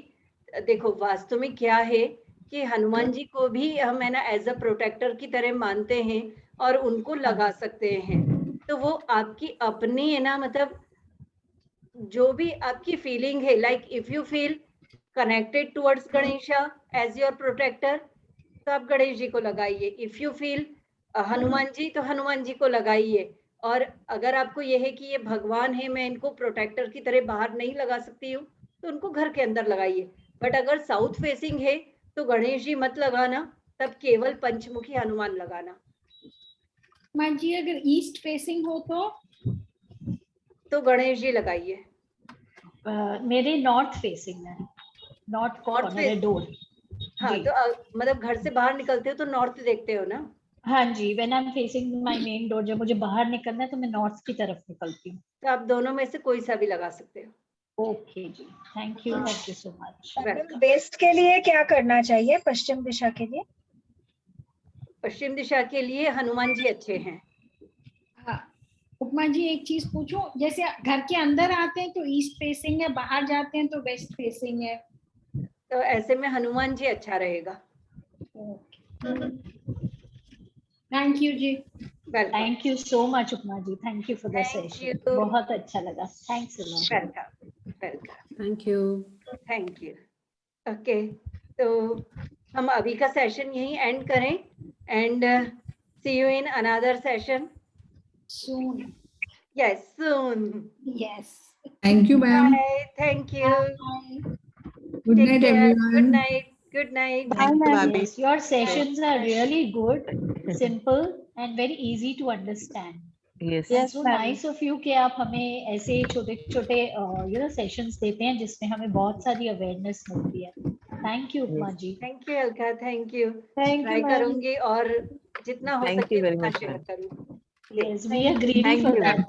देखो वास्तु में क्या है कि हनुमान जी को भी हम है ना एज अ प्रोटेक्टर की तरह मानते हैं और उनको लगा सकते हैं. तो वो आपकी अपनी है ना, मतलब जो भी आपकी फीलिंग है, like if you feel connected towards Ganesha as your protector, तो आप गणेश जी को लगाइए. If you feel Hanuman ji, तो हनुमान जी को लगाइए. और अगर आपको यह है कि ये भगवान है, मैं इनको प्रोटेक्टर की तरह बाहर नहीं लगा सकती हूँ, तो उनको घर के अंदर लगाइए. बट अगर साउथ फेसिंग है तो गणेश जी मत लगाना, तब केवल पंचमुखी हनुमान लगाना. माँ जी, अगर ईस्ट फेसिंग हो तो गणेश जी लगाइए. मेरे नॉर्थ फेसिंग है, नॉर्थ कॉर्नर है डोर. हाँ, तो मतलब घर से बाहर निकलते हो तो नॉर्थ देखते हो ना? हाँ जी, when I am facing my main door, जब मुझे बाहर निकलना है तो मैं नॉर्थ की तरफ निकलती हूँ। तो आप दोनों में से कोई सा भी लगा सकते हो। ओके जी, thank you so much. Welcome. West के लिए क्या करना चाहिए, पश्चिम दिशा के लिए? पश्चिम दिशा के लिए हनुमान जी अच्छे हैं। हाँ, उपमा जी एक चीज पूछूं, जैसे घर के अंदर आते हैं तो ईस्ट फेसिंग है, बाहर जाते हैं तो वेस्ट फेसिंग है, तो ऐसे में हनुमान जी अच्छा रहेगा। थैंक यू जी। Thank you so much Upma ji, thank you for the session, बहुत अच्छा लगा, thanks a lot. Welcome welcome. Thank you. Thank you. Okay, तो हम अभी का सेशन यहीं एंड करें and see you in another session soon. Yes soon. Yes, thank you ma'am. Bye, thank you. Good night everyone. Good night, good night. Bye, ma'am. Yes, your sessions are really good, simple and very easy to understand. Yes. It's so nice of you कि आप हमें ऐसे छोटे-छोटे sessions देते हैं जिसमें हमें बहुत सारी अवेयरनेस मिलती है। Thank you Upma ji. Thank you Alka, thank you. Thank you, try ma'am. करूंगी और जितना हो Thank सके you very उतना much, शेयर ma'am. करूँ। Yes, we are greedy Thank for you. that.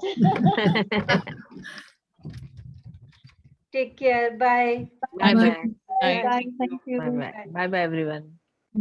Take care. Bye. Bye bye. Bye. Thank you. Bye bye. Bye bye everyone.